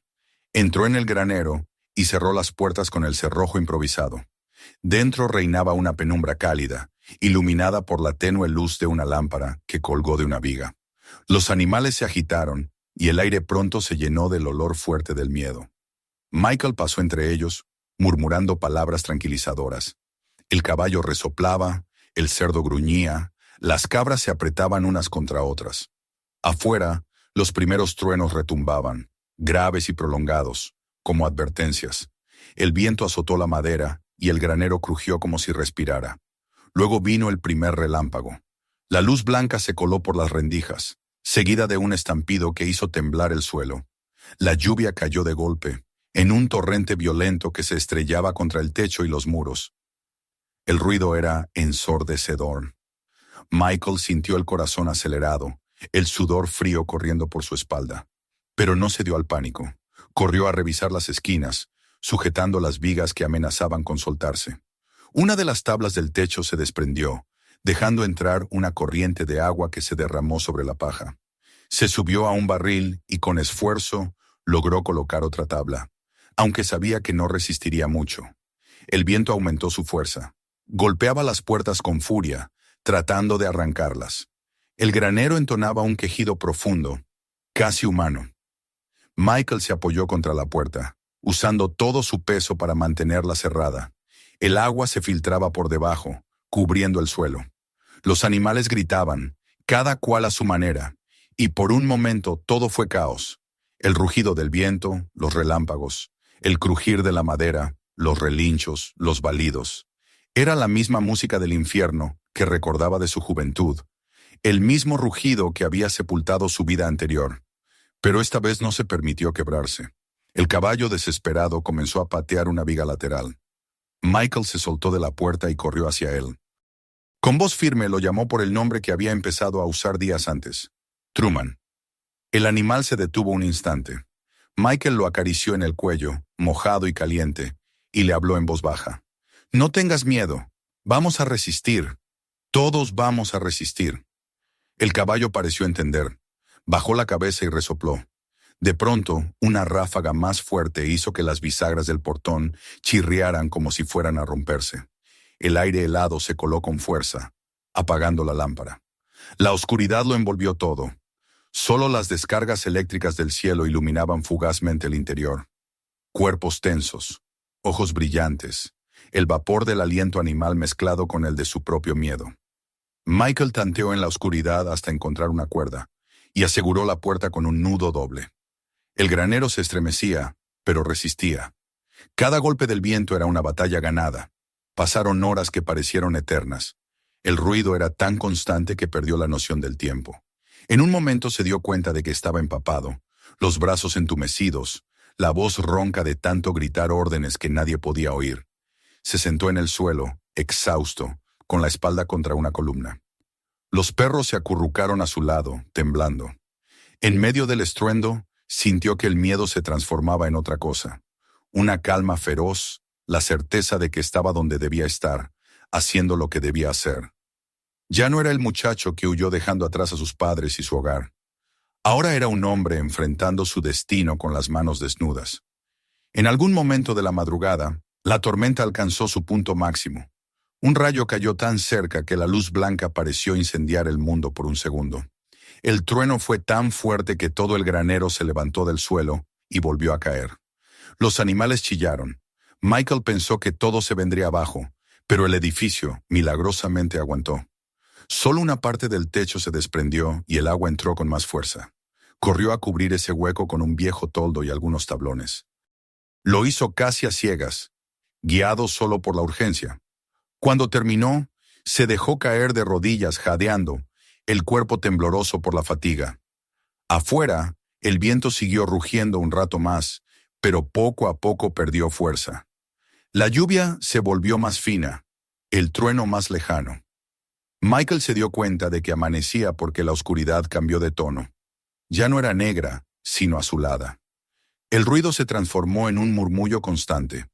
Entró en el granero y cerró las puertas con el cerrojo improvisado. Dentro reinaba una penumbra cálida, iluminada por la tenue luz de una lámpara que colgó de una viga. Los animales se agitaron y el aire pronto se llenó del olor fuerte del miedo. Michael pasó entre ellos, murmurando palabras tranquilizadoras. El caballo resoplaba, el cerdo gruñía, las cabras se apretaban unas contra otras. Afuera, los primeros truenos retumbaban, graves y prolongados, como advertencias. El viento azotó la madera y el granero crujió como si respirara. Luego vino el primer relámpago. La luz blanca se coló por las rendijas, seguida de un estampido que hizo temblar el suelo. La lluvia cayó de golpe, en un torrente violento que se estrellaba contra el techo y los muros. El ruido era ensordecedor. Michael sintió el corazón acelerado, el sudor frío corriendo por su espalda. Pero no se dio al pánico. Corrió a revisar las esquinas, sujetando las vigas que amenazaban con soltarse. Una de las tablas del techo se desprendió, dejando entrar una corriente de agua que se derramó sobre la paja. Se subió a un barril y con esfuerzo logró colocar otra tabla, aunque sabía que no resistiría mucho. El viento aumentó su fuerza. Golpeaba las puertas con furia, tratando de arrancarlas. El granero entonaba un quejido profundo, casi humano. Michael se apoyó contra la puerta, usando todo su peso para mantenerla cerrada. El agua se filtraba por debajo, cubriendo el suelo. Los animales gritaban, cada cual a su manera, y por un momento todo fue caos. El rugido del viento, los relámpagos, el crujir de la madera, los relinchos, los balidos. Era la misma música del infierno que recordaba de su juventud, el mismo rugido que había sepultado su vida anterior. Pero esta vez no se permitió quebrarse. El caballo, desesperado, comenzó a patear una viga lateral. Michael se soltó de la puerta y corrió hacia él. Con voz firme lo llamó por el nombre que había empezado a usar días antes: Truman. El animal se detuvo un instante. Michael lo acarició en el cuello, mojado y caliente, y le habló en voz baja. No tengas miedo. Vamos a resistir. Todos vamos a resistir. El caballo pareció entender. Bajó la cabeza y resopló. De pronto, una ráfaga más fuerte hizo que las bisagras del portón chirriaran como si fueran a romperse. El aire helado se coló con fuerza, apagando la lámpara. La oscuridad lo envolvió todo. Solo las descargas eléctricas del cielo iluminaban fugazmente el interior. Cuerpos tensos, ojos brillantes, el vapor del aliento animal mezclado con el de su propio miedo. Michael tanteó en la oscuridad hasta encontrar una cuerda y aseguró la puerta con un nudo doble. El granero se estremecía, pero resistía. Cada golpe del viento era una batalla ganada. Pasaron horas que parecieron eternas. El ruido era tan constante que perdió la noción del tiempo. En un momento se dio cuenta de que estaba empapado, los brazos entumecidos, la voz ronca de tanto gritar órdenes que nadie podía oír. Se sentó en el suelo, exhausto, con la espalda contra una columna. Los perros se acurrucaron a su lado, temblando. En medio del estruendo, sintió que el miedo se transformaba en otra cosa. Una calma feroz, la certeza de que estaba donde debía estar, haciendo lo que debía hacer. Ya no era el muchacho que huyó dejando atrás a sus padres y su hogar. Ahora era un hombre enfrentando su destino con las manos desnudas. En algún momento de la madrugada, la tormenta alcanzó su punto máximo. Un rayo cayó tan cerca que la luz blanca pareció incendiar el mundo por un segundo. El trueno fue tan fuerte que todo el granero se levantó del suelo y volvió a caer. Los animales chillaron. Michael pensó que todo se vendría abajo, pero el edificio milagrosamente aguantó. Solo una parte del techo se desprendió y el agua entró con más fuerza. Corrió a cubrir ese hueco con un viejo toldo y algunos tablones. Lo hizo casi a ciegas, guiado solo por la urgencia. Cuando terminó, se dejó caer de rodillas jadeando, el cuerpo tembloroso por la fatiga. Afuera, el viento siguió rugiendo un rato más, pero poco a poco perdió fuerza. La lluvia se volvió más fina, el trueno más lejano. Michael se dio cuenta de que amanecía porque la oscuridad cambió de tono. Ya no era negra, sino azulada. El ruido se transformó en un murmullo constante.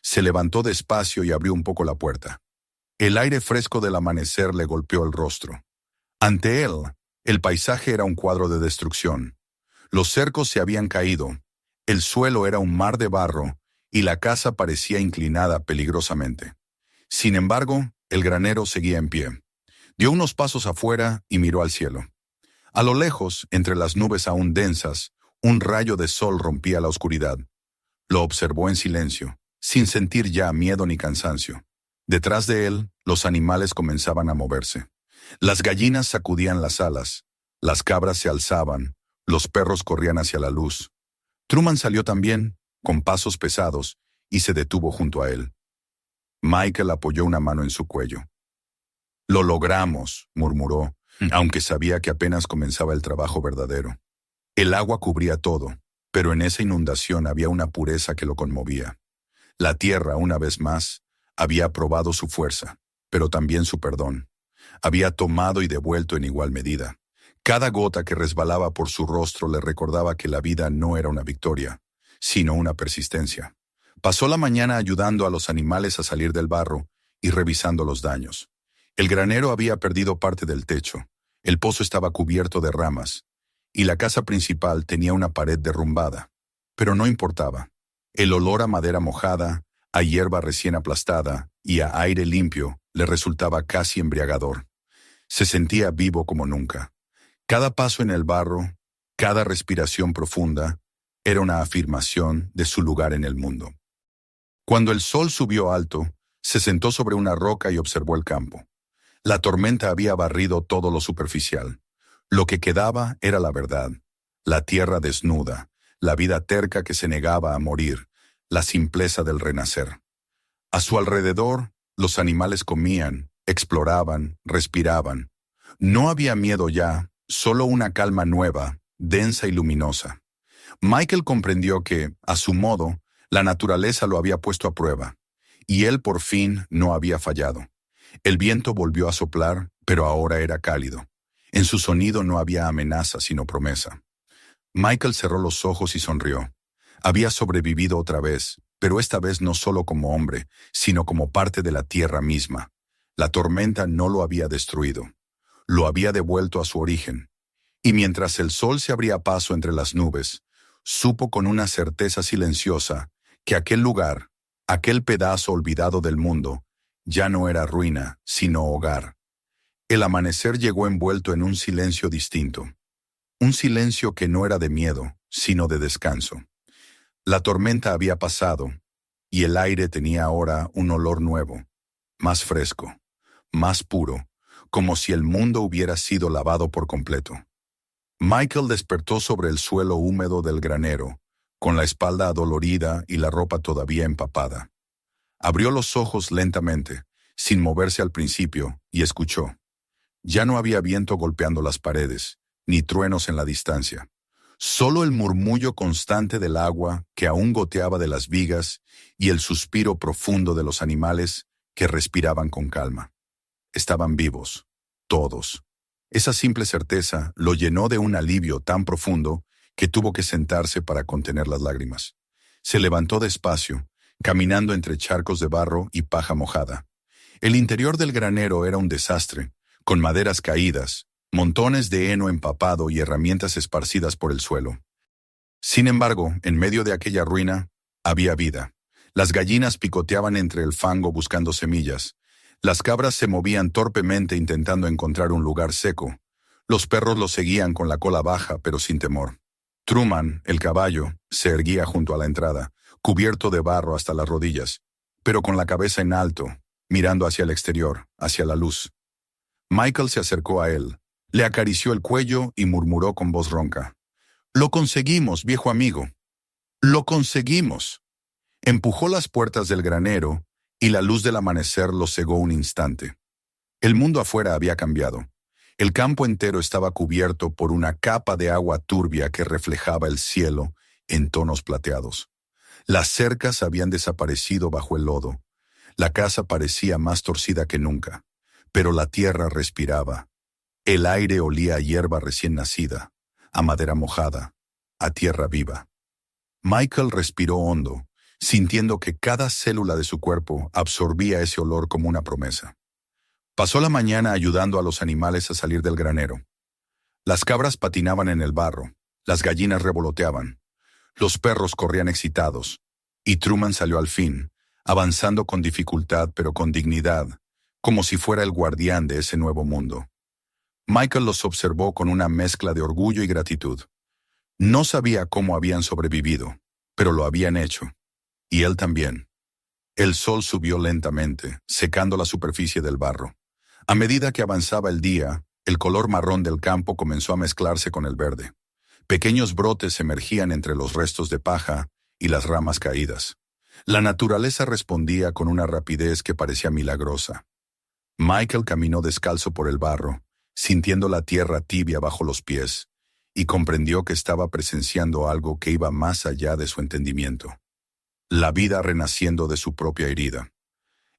Se levantó despacio y abrió un poco la puerta. El aire fresco del amanecer le golpeó el rostro. Ante él, el paisaje era un cuadro de destrucción. Los cercos se habían caído, el suelo era un mar de barro y la casa parecía inclinada peligrosamente. Sin embargo, el granero seguía en pie. Dio unos pasos afuera y miró al cielo. A lo lejos, entre las nubes aún densas, un rayo de sol rompía la oscuridad. Lo observó en silencio, sin sentir ya miedo ni cansancio. Detrás de él, los animales comenzaban a moverse. Las gallinas sacudían las alas, las cabras se alzaban, los perros corrían hacia la luz. Truman salió también, con pasos pesados, y se detuvo junto a él. Michael apoyó una mano en su cuello. «Lo logramos», murmuró, aunque sabía que apenas comenzaba el trabajo verdadero. El agua cubría todo, pero en esa inundación había una pureza que lo conmovía. La tierra, una vez más, había probado su fuerza, pero también su perdón. Había tomado y devuelto en igual medida. Cada gota que resbalaba por su rostro le recordaba que la vida no era una victoria, sino una persistencia. Pasó la mañana ayudando a los animales a salir del barro y revisando los daños. El granero había perdido parte del techo, el pozo estaba cubierto de ramas, y la casa principal tenía una pared derrumbada. Pero no importaba. El olor a madera mojada, a hierba recién aplastada y a aire limpio le resultaba casi embriagador. Se sentía vivo como nunca. Cada paso en el barro, cada respiración profunda, era una afirmación de su lugar en el mundo. Cuando el sol subió alto, se sentó sobre una roca y observó el campo. La tormenta había barrido todo lo superficial. Lo que quedaba era la verdad, la tierra desnuda, la vida terca que se negaba a morir, la simpleza del renacer. A su alrededor, los animales comían, exploraban, respiraban. No había miedo ya, solo una calma nueva, densa y luminosa. Michael comprendió que, a su modo, la naturaleza lo había puesto a prueba, y él por fin no había fallado. El viento volvió a soplar, pero ahora era cálido. En su sonido no había amenaza, sino promesa. Michael cerró los ojos y sonrió. Había sobrevivido otra vez, pero esta vez no solo como hombre, sino como parte de la tierra misma. La tormenta no lo había destruido. Lo había devuelto a su origen. Y mientras el sol se abría paso entre las nubes, supo con una certeza silenciosa que aquel lugar, aquel pedazo olvidado del mundo, ya no era ruina, sino hogar. El amanecer llegó envuelto en un silencio distinto. Un silencio que no era de miedo, sino de descanso. La tormenta había pasado, y el aire tenía ahora un olor nuevo, más fresco, más puro, como si el mundo hubiera sido lavado por completo. Michael despertó sobre el suelo húmedo del granero, con la espalda adolorida y la ropa todavía empapada. Abrió los ojos lentamente, sin moverse al principio, y escuchó. Ya no había viento golpeando las paredes, ni truenos en la distancia. Solo el murmullo constante del agua que aún goteaba de las vigas y el suspiro profundo de los animales que respiraban con calma. Estaban vivos, todos. Esa simple certeza lo llenó de un alivio tan profundo que tuvo que sentarse para contener las lágrimas. Se levantó despacio, caminando entre charcos de barro y paja mojada. El interior del granero era un desastre, con maderas caídas, montones de heno empapado y herramientas esparcidas por el suelo. Sin embargo, en medio de aquella ruina, había vida. Las gallinas picoteaban entre el fango buscando semillas. Las cabras se movían torpemente intentando encontrar un lugar seco. Los perros los seguían con la cola baja, pero sin temor. Truman, el caballo, se erguía junto a la entrada, cubierto de barro hasta las rodillas, pero con la cabeza en alto, mirando hacia el exterior, hacia la luz. Michael se acercó a él, le acarició el cuello y murmuró con voz ronca. «Lo conseguimos, viejo amigo. Lo conseguimos». Empujó las puertas del granero y la luz del amanecer lo cegó un instante. El mundo afuera había cambiado. El campo entero estaba cubierto por una capa de agua turbia que reflejaba el cielo en tonos plateados. Las cercas habían desaparecido bajo el lodo. La casa parecía más torcida que nunca, pero la tierra respiraba. El aire olía a hierba recién nacida, a madera mojada, a tierra viva. Michael respiró hondo, sintiendo que cada célula de su cuerpo absorbía ese olor como una promesa. Pasó la mañana ayudando a los animales a salir del granero. Las cabras patinaban en el barro, las gallinas revoloteaban, los perros corrían excitados, y Truman salió al fin, avanzando con dificultad pero con dignidad, como si fuera el guardián de ese nuevo mundo. Michael los observó con una mezcla de orgullo y gratitud. No sabía cómo habían sobrevivido, pero lo habían hecho. Y él también. El sol subió lentamente, secando la superficie del barro. A medida que avanzaba el día, el color marrón del campo comenzó a mezclarse con el verde. Pequeños brotes emergían entre los restos de paja y las ramas caídas. La naturaleza respondía con una rapidez que parecía milagrosa. Michael caminó descalzo por el barro, sintiendo la tierra tibia bajo los pies, y comprendió que estaba presenciando algo que iba más allá de su entendimiento. La vida renaciendo de su propia herida.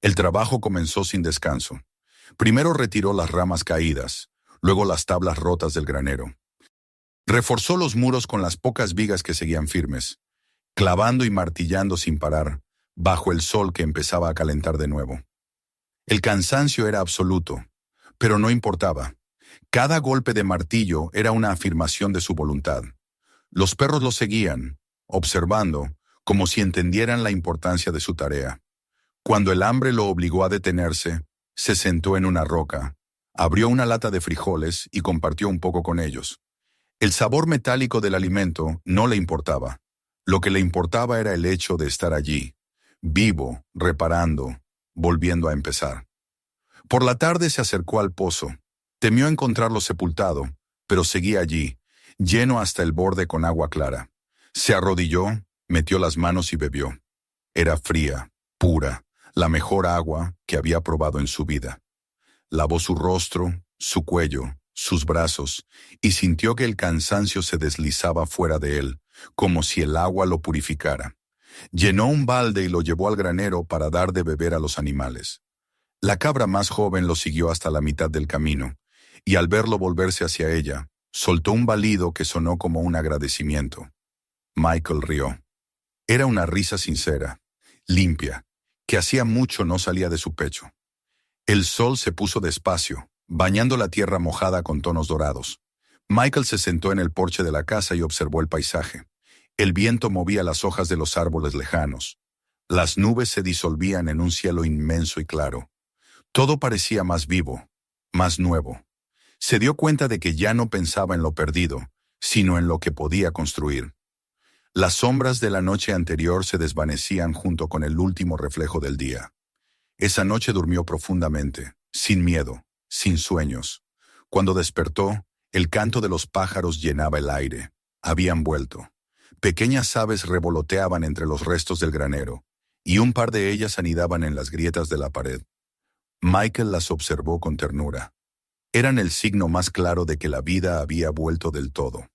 El trabajo comenzó sin descanso. Primero retiró las ramas caídas, luego las tablas rotas del granero. Reforzó los muros con las pocas vigas que seguían firmes, clavando y martillando sin parar, bajo el sol que empezaba a calentar de nuevo. El cansancio era absoluto, pero no importaba. Cada golpe de martillo era una afirmación de su voluntad. Los perros lo seguían, observando, como si entendieran la importancia de su tarea. Cuando el hambre lo obligó a detenerse, se sentó en una roca, abrió una lata de frijoles y compartió un poco con ellos. El sabor metálico del alimento no le importaba. Lo que le importaba era el hecho de estar allí, vivo, reparando, volviendo a empezar. Por la tarde se acercó al pozo. Temió encontrarlo sepultado, pero seguía allí, lleno hasta el borde con agua clara. Se arrodilló, metió las manos y bebió. Era fría, pura, la mejor agua que había probado en su vida. Lavó su rostro, su cuello, sus brazos, y sintió que el cansancio se deslizaba fuera de él, como si el agua lo purificara. Llenó un balde y lo llevó al granero para dar de beber a los animales. La cabra más joven lo siguió hasta la mitad del camino, y al verlo volverse hacia ella, soltó un balido que sonó como un agradecimiento. Michael rió. Era una risa sincera, limpia, que hacía mucho no salía de su pecho. El sol se puso despacio, bañando la tierra mojada con tonos dorados. Michael se sentó en el porche de la casa y observó el paisaje. El viento movía las hojas de los árboles lejanos. Las nubes se disolvían en un cielo inmenso y claro. Todo parecía más vivo, más nuevo. Se dio cuenta de que ya no pensaba en lo perdido, sino en lo que podía construir. Las sombras de la noche anterior se desvanecían junto con el último reflejo del día. Esa noche durmió profundamente, sin miedo, sin sueños. Cuando despertó, el canto de los pájaros llenaba el aire. Habían vuelto. Pequeñas aves revoloteaban entre los restos del granero, y un par de ellas anidaban en las grietas de la pared. Michael las observó con ternura. Eran el signo más claro de que la vida había vuelto del todo.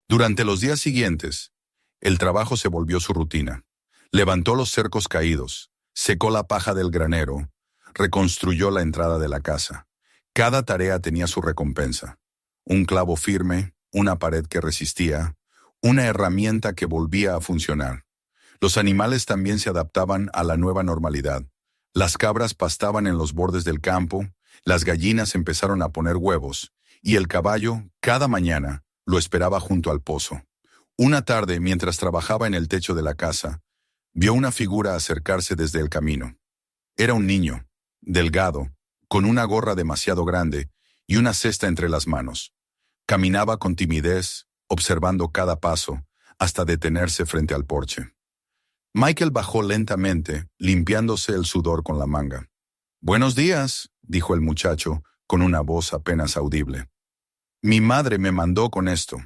Durante los días siguientes, el trabajo se volvió su rutina. Levantó los cercos caídos, secó la paja del granero, reconstruyó la entrada de la casa. Cada tarea tenía su recompensa. Un clavo firme, una pared que resistía, una herramienta que volvía a funcionar. Los animales también se adaptaban a la nueva normalidad. Las cabras pastaban en los bordes del campo, las gallinas empezaron a poner huevos, y el caballo, cada mañana, lo esperaba junto al pozo. Una tarde, mientras trabajaba en el techo de la casa, vio una figura acercarse desde el camino. Era un niño, delgado, con una gorra demasiado grande y una cesta entre las manos. Caminaba con timidez, observando cada paso, hasta detenerse frente al porche. Michael bajó lentamente, limpiándose el sudor con la manga. «Buenos días», dijo el muchacho, con una voz apenas audible. «Mi madre me mandó con esto».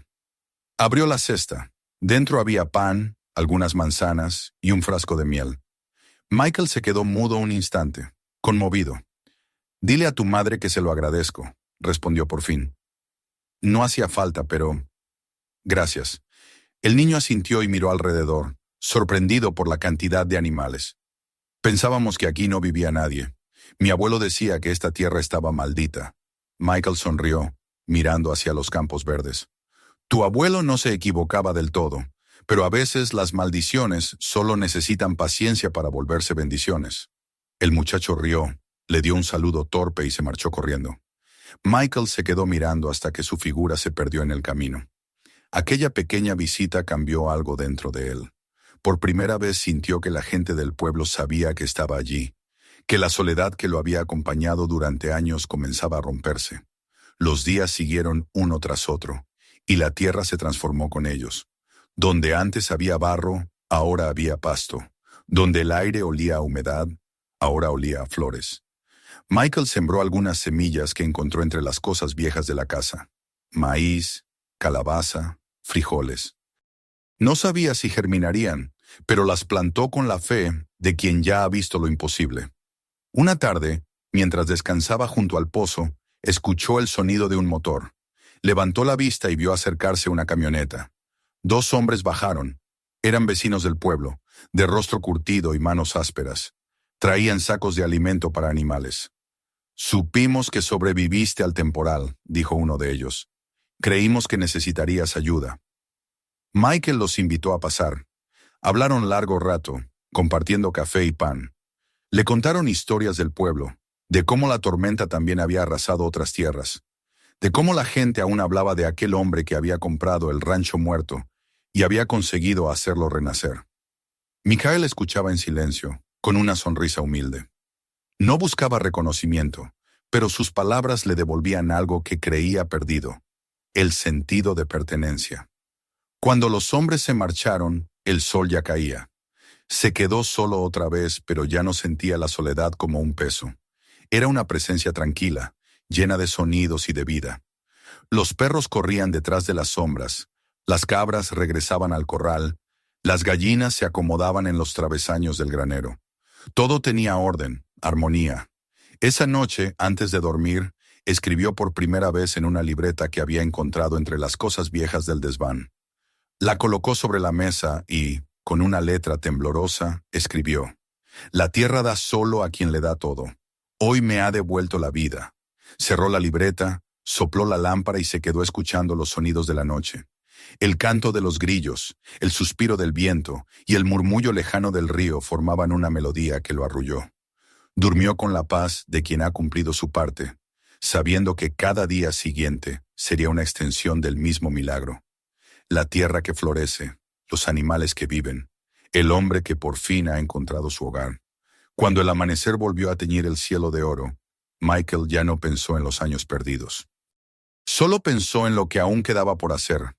Abrió la cesta. Dentro había pan, algunas manzanas y un frasco de miel. Michael se quedó mudo un instante, conmovido. «Dile a tu madre que se lo agradezco», respondió por fin. «No hacía falta, pero...» «Gracias». El niño asintió y miró alrededor, sorprendido por la cantidad de animales. «Pensábamos que aquí no vivía nadie. Mi abuelo decía que esta tierra estaba maldita». Michael sonrió, mirando hacia los campos verdes. «Tu abuelo no se equivocaba del todo, pero a veces las maldiciones solo necesitan paciencia para volverse bendiciones». El muchacho rió, le dio un saludo torpe y se marchó corriendo. Michael se quedó mirando hasta que su figura se perdió en el camino. Aquella pequeña visita cambió algo dentro de él. Por primera vez sintió que la gente del pueblo sabía que estaba allí, que la soledad que lo había acompañado durante años comenzaba a romperse. Los días siguieron uno tras otro, y la tierra se transformó con ellos. Donde antes había barro, ahora había pasto. Donde el aire olía a humedad, ahora olía a flores. Michael sembró algunas semillas que encontró entre las cosas viejas de la casa. Maíz, calabaza, frijoles. No sabía si germinarían, pero las plantó con la fe de quien ya ha visto lo imposible. Una tarde, mientras descansaba junto al pozo, escuchó el sonido de un motor. Levantó la vista y vio acercarse una camioneta. 2 hombres bajaron. Eran vecinos del pueblo, de rostro curtido y manos ásperas. Traían sacos de alimento para animales. «Supimos que sobreviviste al temporal», dijo uno de ellos. «Creímos que necesitarías ayuda». Michael los invitó a pasar. Hablaron largo rato, compartiendo café y pan. Le contaron historias del pueblo, de cómo la tormenta también había arrasado otras tierras, de cómo la gente aún hablaba de aquel hombre que había comprado el rancho muerto y había conseguido hacerlo renacer. Michael escuchaba en silencio, con una sonrisa humilde. No buscaba reconocimiento, pero sus palabras le devolvían algo que creía perdido: el sentido de pertenencia. Cuando los hombres se marcharon, el sol ya caía. Se quedó solo otra vez, pero ya no sentía la soledad como un peso. Era una presencia tranquila, llena de sonidos y de vida. Los perros corrían detrás de las sombras, las cabras regresaban al corral, las gallinas se acomodaban en los travesaños del granero. Todo tenía orden, armonía. Esa noche, antes de dormir, escribió por primera vez en una libreta que había encontrado entre las cosas viejas del desván: La colocó sobre la mesa y, con una letra temblorosa, escribió: «La tierra da solo a quien le da todo. Hoy me ha devuelto la vida». Cerró la libreta, sopló la lámpara y se quedó escuchando los sonidos de la noche. El canto de los grillos, el suspiro del viento y el murmullo lejano del río formaban una melodía que lo arrulló. Durmió con la paz de quien ha cumplido su parte, sabiendo que cada día siguiente sería una extensión del mismo milagro. La tierra que florece, los animales que viven, el hombre que por fin ha encontrado su hogar. Cuando el amanecer volvió a teñir el cielo de oro, Michael ya no pensó en los años perdidos. Solo pensó en lo que aún quedaba por hacer,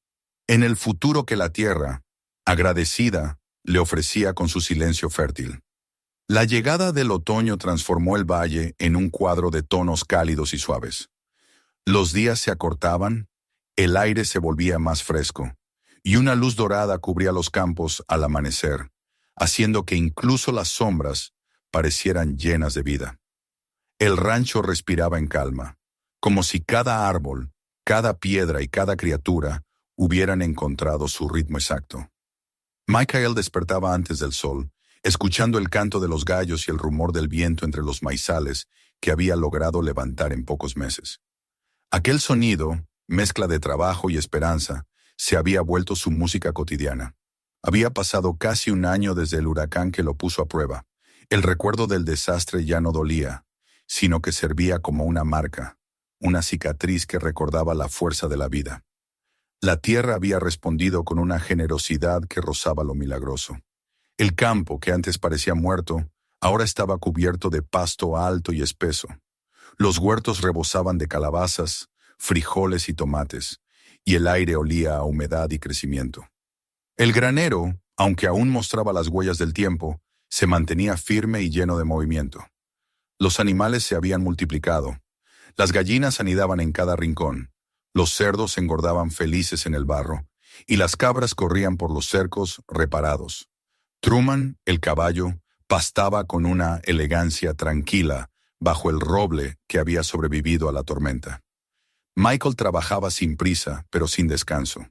en el futuro que la tierra, agradecida, le ofrecía con su silencio fértil. La llegada del otoño transformó el valle en un cuadro de tonos cálidos y suaves. Los días se acortaban, el aire se volvía más fresco, y una luz dorada cubría los campos al amanecer, haciendo que incluso las sombras parecieran llenas de vida. El rancho respiraba en calma, como si cada árbol, cada piedra y cada criatura hubieran encontrado su ritmo exacto. Michael despertaba antes del sol, escuchando el canto de los gallos y el rumor del viento entre los maizales que había logrado levantar en pocos meses. Aquel sonido, mezcla de trabajo y esperanza, se había vuelto su música cotidiana. Había pasado casi un año desde el huracán que lo puso a prueba. El recuerdo del desastre ya no dolía, sino que servía como una marca, una cicatriz que recordaba la fuerza de la vida. La tierra había respondido con una generosidad que rozaba lo milagroso. El campo, que antes parecía muerto, ahora estaba cubierto de pasto alto y espeso. Los huertos rebosaban de calabazas, frijoles y tomates, y el aire olía a humedad y crecimiento. El granero, aunque aún mostraba las huellas del tiempo, se mantenía firme y lleno de movimiento. Los animales se habían multiplicado. Las gallinas anidaban en cada rincón, los cerdos engordaban felices en el barro, y las cabras corrían por los cercos reparados. Truman, el caballo, pastaba con una elegancia tranquila bajo el roble que había sobrevivido a la tormenta. Michael trabajaba sin prisa, pero sin descanso.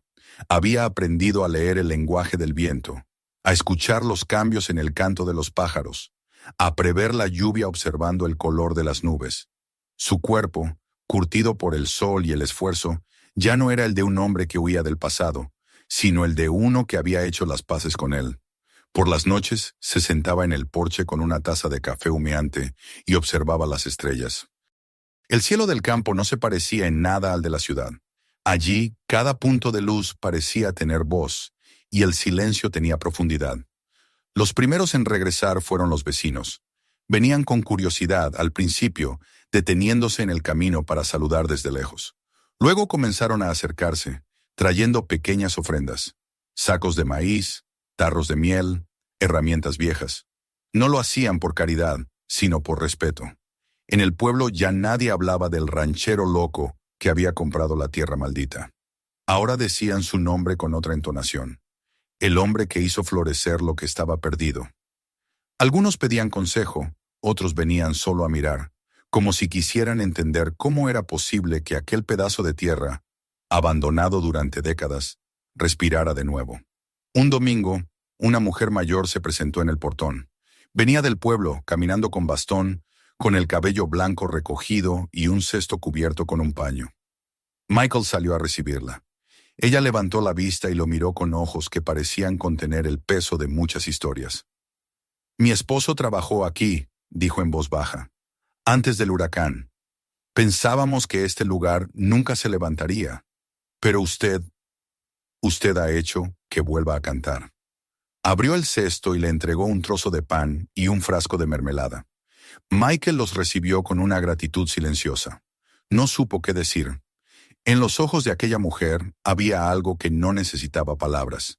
Había aprendido a leer el lenguaje del viento, a escuchar los cambios en el canto de los pájaros, a prever la lluvia observando el color de las nubes. Su cuerpo, curtido por el sol y el esfuerzo, ya no era el de un hombre que huía del pasado, sino el de uno que había hecho las paces con él. Por las noches se sentaba en el porche con una taza de café humeante y observaba las estrellas. El cielo del campo no se parecía en nada al de la ciudad. Allí, cada punto de luz parecía tener voz, y el silencio tenía profundidad. Los primeros en regresar fueron los vecinos. Venían con curiosidad al principio, deteniéndose en el camino para saludar desde lejos. Luego comenzaron a acercarse, trayendo pequeñas ofrendas, sacos de maíz, tarros de miel, herramientas viejas. No lo hacían por caridad, sino por respeto. En el pueblo ya nadie hablaba del ranchero loco que había comprado la tierra maldita. Ahora decían su nombre con otra entonación: el hombre que hizo florecer lo que estaba perdido. Algunos pedían consejo, otros venían solo a mirar, como si quisieran entender cómo era posible que aquel pedazo de tierra, abandonado durante décadas, respirara de nuevo. Un domingo, una mujer mayor se presentó en el portón. Venía del pueblo, caminando con bastón, con el cabello blanco recogido y un cesto cubierto con un paño. Michael salió a recibirla. Ella levantó la vista y lo miró con ojos que parecían contener el peso de muchas historias. «Mi esposo trabajó aquí», dijo en voz baja, «antes del huracán. Pensábamos que este lugar nunca se levantaría, pero usted ha hecho que vuelva a cantar». Abrió el cesto y le entregó un trozo de pan y un frasco de mermelada. Michael los recibió con una gratitud silenciosa. No supo qué decir. En los ojos de aquella mujer había algo que no necesitaba palabras: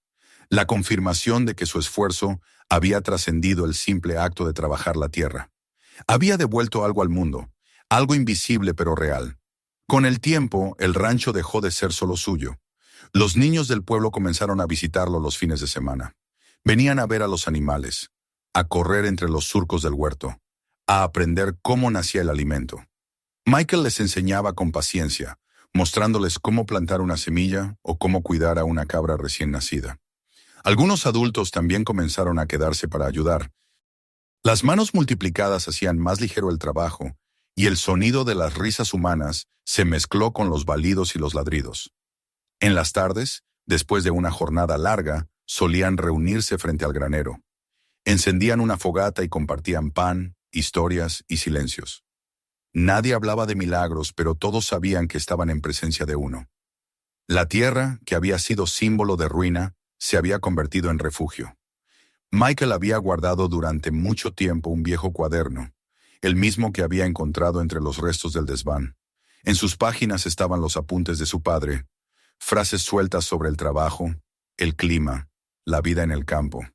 la confirmación de que su esfuerzo había trascendido el simple acto de trabajar la tierra. Había devuelto algo al mundo, algo invisible pero real. Con el tiempo, el rancho dejó de ser solo suyo. Los niños del pueblo comenzaron a visitarlo los fines de semana. Venían a ver a los animales, a correr entre los surcos del huerto, a aprender cómo nacía el alimento. Michael les enseñaba con paciencia, mostrándoles cómo plantar una semilla o cómo cuidar a una cabra recién nacida. Algunos adultos también comenzaron a quedarse para ayudar. Las manos multiplicadas hacían más ligero el trabajo, y el sonido de las risas humanas se mezcló con los balidos y los ladridos. En las tardes, después de una jornada larga, solían reunirse frente al granero. Encendían una fogata y compartían pan, historias y silencios. Nadie hablaba de milagros, pero todos sabían que estaban en presencia de uno. La tierra, que había sido símbolo de ruina, se había convertido en refugio. Michael había guardado durante mucho tiempo un viejo cuaderno, el mismo que había encontrado entre los restos del desván. En sus páginas estaban los apuntes de su padre, frases sueltas sobre el trabajo, el clima, la vida en el campo.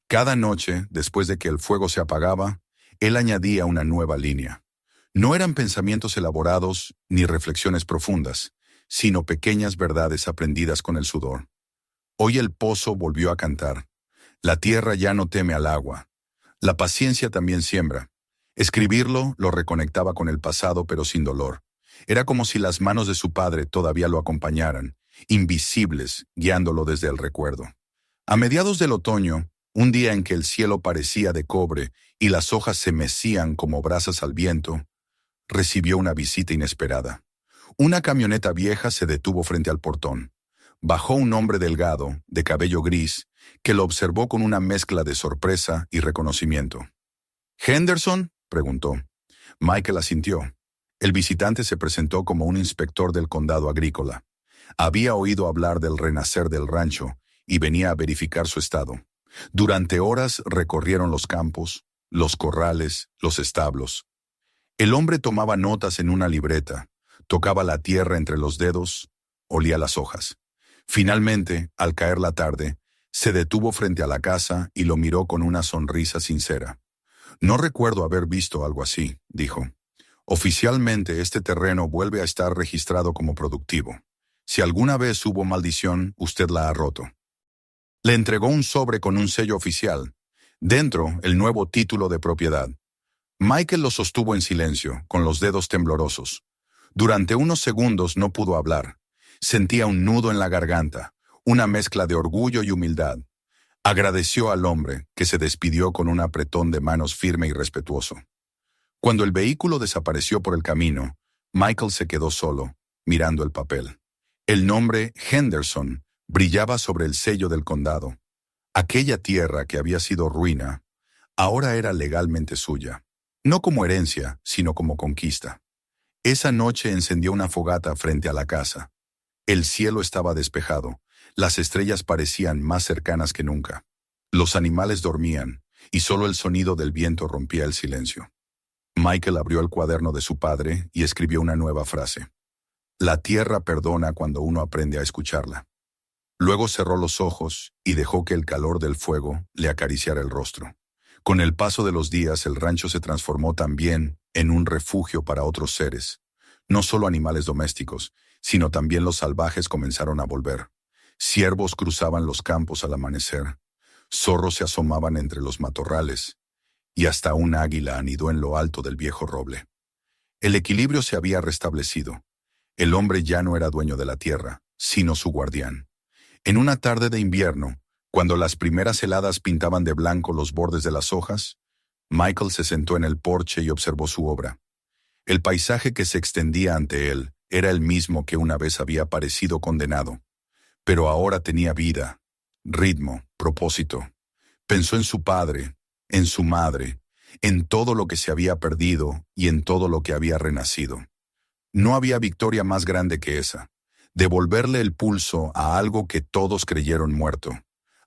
Cada noche, después de que el fuego se apagaba, él añadía una nueva línea. No eran pensamientos elaborados ni reflexiones profundas, sino pequeñas verdades aprendidas con el sudor. Hoy el pozo volvió a cantar. La tierra ya no teme al agua. La paciencia también siembra. Escribirlo lo reconectaba con el pasado, pero sin dolor. Era como si las manos de su padre todavía lo acompañaran, invisibles, guiándolo desde el recuerdo. A mediados del otoño, un día en que el cielo parecía de cobre y las hojas se mecían como brasas al viento, recibió una visita inesperada. Una camioneta vieja se detuvo frente al portón. Bajó un hombre delgado, de cabello gris, que lo observó con una mezcla de sorpresa y reconocimiento. «¿Henderson?», preguntó. Michael asintió. El visitante se presentó como un inspector del condado agrícola. Había oído hablar del renacer del rancho y venía a verificar su estado. Durante horas recorrieron los campos, los corrales, los establos. El hombre tomaba notas en una libreta, tocaba la tierra entre los dedos, olía las hojas. Finalmente, al caer la tarde, se detuvo frente a la casa y lo miró con una sonrisa sincera. «No recuerdo haber visto algo así», dijo. «Oficialmente este terreno vuelve a estar registrado como productivo. Si alguna vez hubo maldición, usted la ha roto». Le entregó un sobre con un sello oficial. Dentro, el nuevo título de propiedad. Michael lo sostuvo en silencio, con los dedos temblorosos. Durante unos segundos no pudo hablar. Sentía un nudo en la garganta, una mezcla de orgullo y humildad. Agradeció al hombre, que se despidió con un apretón de manos firme y respetuoso. Cuando el vehículo desapareció por el camino, Michael se quedó solo, mirando el papel. El nombre Henderson brillaba sobre el sello del condado. Aquella tierra que había sido ruina, ahora era legalmente suya. No como herencia, sino como conquista. Esa noche encendió una fogata frente a la casa. El cielo estaba despejado. Las estrellas parecían más cercanas que nunca. Los animales dormían, y solo el sonido del viento rompía el silencio. Michael abrió el cuaderno de su padre y escribió una nueva frase. «La tierra perdona cuando uno aprende a escucharla». Luego cerró los ojos y dejó que el calor del fuego le acariciara el rostro. Con el paso de los días, el rancho se transformó también en un refugio para otros seres. No solo animales domésticos, sino también los salvajes comenzaron a volver. Ciervos cruzaban los campos al amanecer, zorros se asomaban entre los matorrales, y hasta un águila anidó en lo alto del viejo roble. El equilibrio se había restablecido. El hombre ya no era dueño de la tierra, sino su guardián. En una tarde de invierno, cuando las primeras heladas pintaban de blanco los bordes de las hojas, Michael se sentó en el porche y observó su obra. El paisaje que se extendía ante él era el mismo que una vez había parecido condenado, pero ahora tenía vida, ritmo, propósito. Pensó en su padre, en su madre, en todo lo que se había perdido y en todo lo que había renacido. No había victoria más grande que esa, devolverle el pulso a algo que todos creyeron muerto.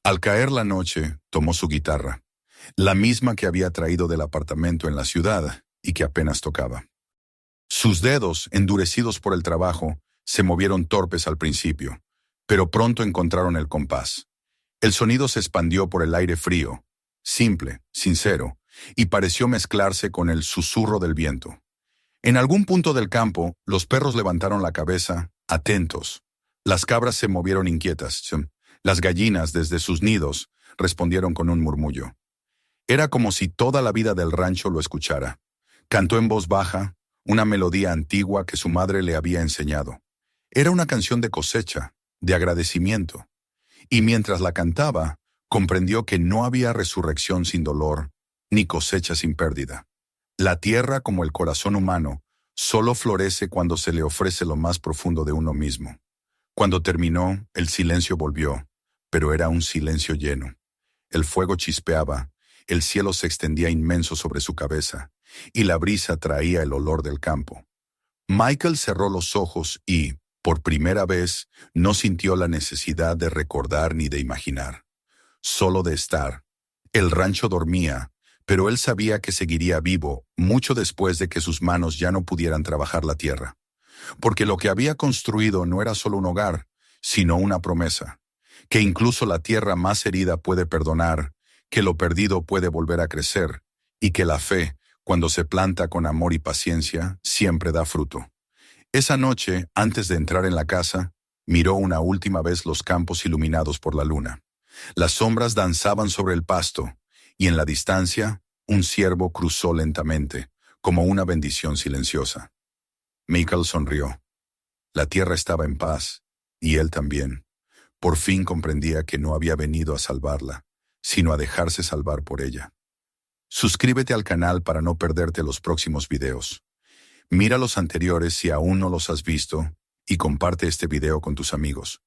Al caer la noche, tomó su guitarra, la misma que había traído del apartamento en la ciudad y que apenas tocaba. Sus dedos, endurecidos por el trabajo, se movieron torpes al principio, pero pronto encontraron el compás. El sonido se expandió por el aire frío, simple, sincero, y pareció mezclarse con el susurro del viento. En algún punto del campo, los perros levantaron la cabeza, atentos. Las cabras se movieron inquietas. Las gallinas, desde sus nidos, respondieron con un murmullo. Era como si toda la vida del rancho lo escuchara. Cantó en voz baja, una melodía antigua que su madre le había enseñado. Era una canción de cosecha, de agradecimiento, y mientras la cantaba, comprendió que no había resurrección sin dolor, ni cosecha sin pérdida. La tierra, como el corazón humano, solo florece cuando se le ofrece lo más profundo de uno mismo. Cuando terminó, el silencio volvió, pero era un silencio lleno. El fuego chispeaba, el cielo se extendía inmenso sobre su cabeza, y la brisa traía el olor del campo. Michael cerró los ojos y, por primera vez, no sintió la necesidad de recordar ni de imaginar, solo de estar. El rancho dormía, pero él sabía que seguiría vivo mucho después de que sus manos ya no pudieran trabajar la tierra. Porque lo que había construido no era solo un hogar, sino una promesa, que incluso la tierra más herida puede perdonar, que lo perdido puede volver a crecer, y que la fe, cuando se planta con amor y paciencia, siempre da fruto. Esa noche, antes de entrar en la casa, miró una última vez los campos iluminados por la luna. Las sombras danzaban sobre el pasto, y en la distancia, un ciervo cruzó lentamente, como una bendición silenciosa. Michael sonrió. La tierra estaba en paz, y él también. Por fin comprendía que no había venido a salvarla, sino a dejarse salvar por ella. Suscríbete al canal para no perderte los próximos videos. Mira los anteriores si aún no los has visto, y comparte este video con tus amigos.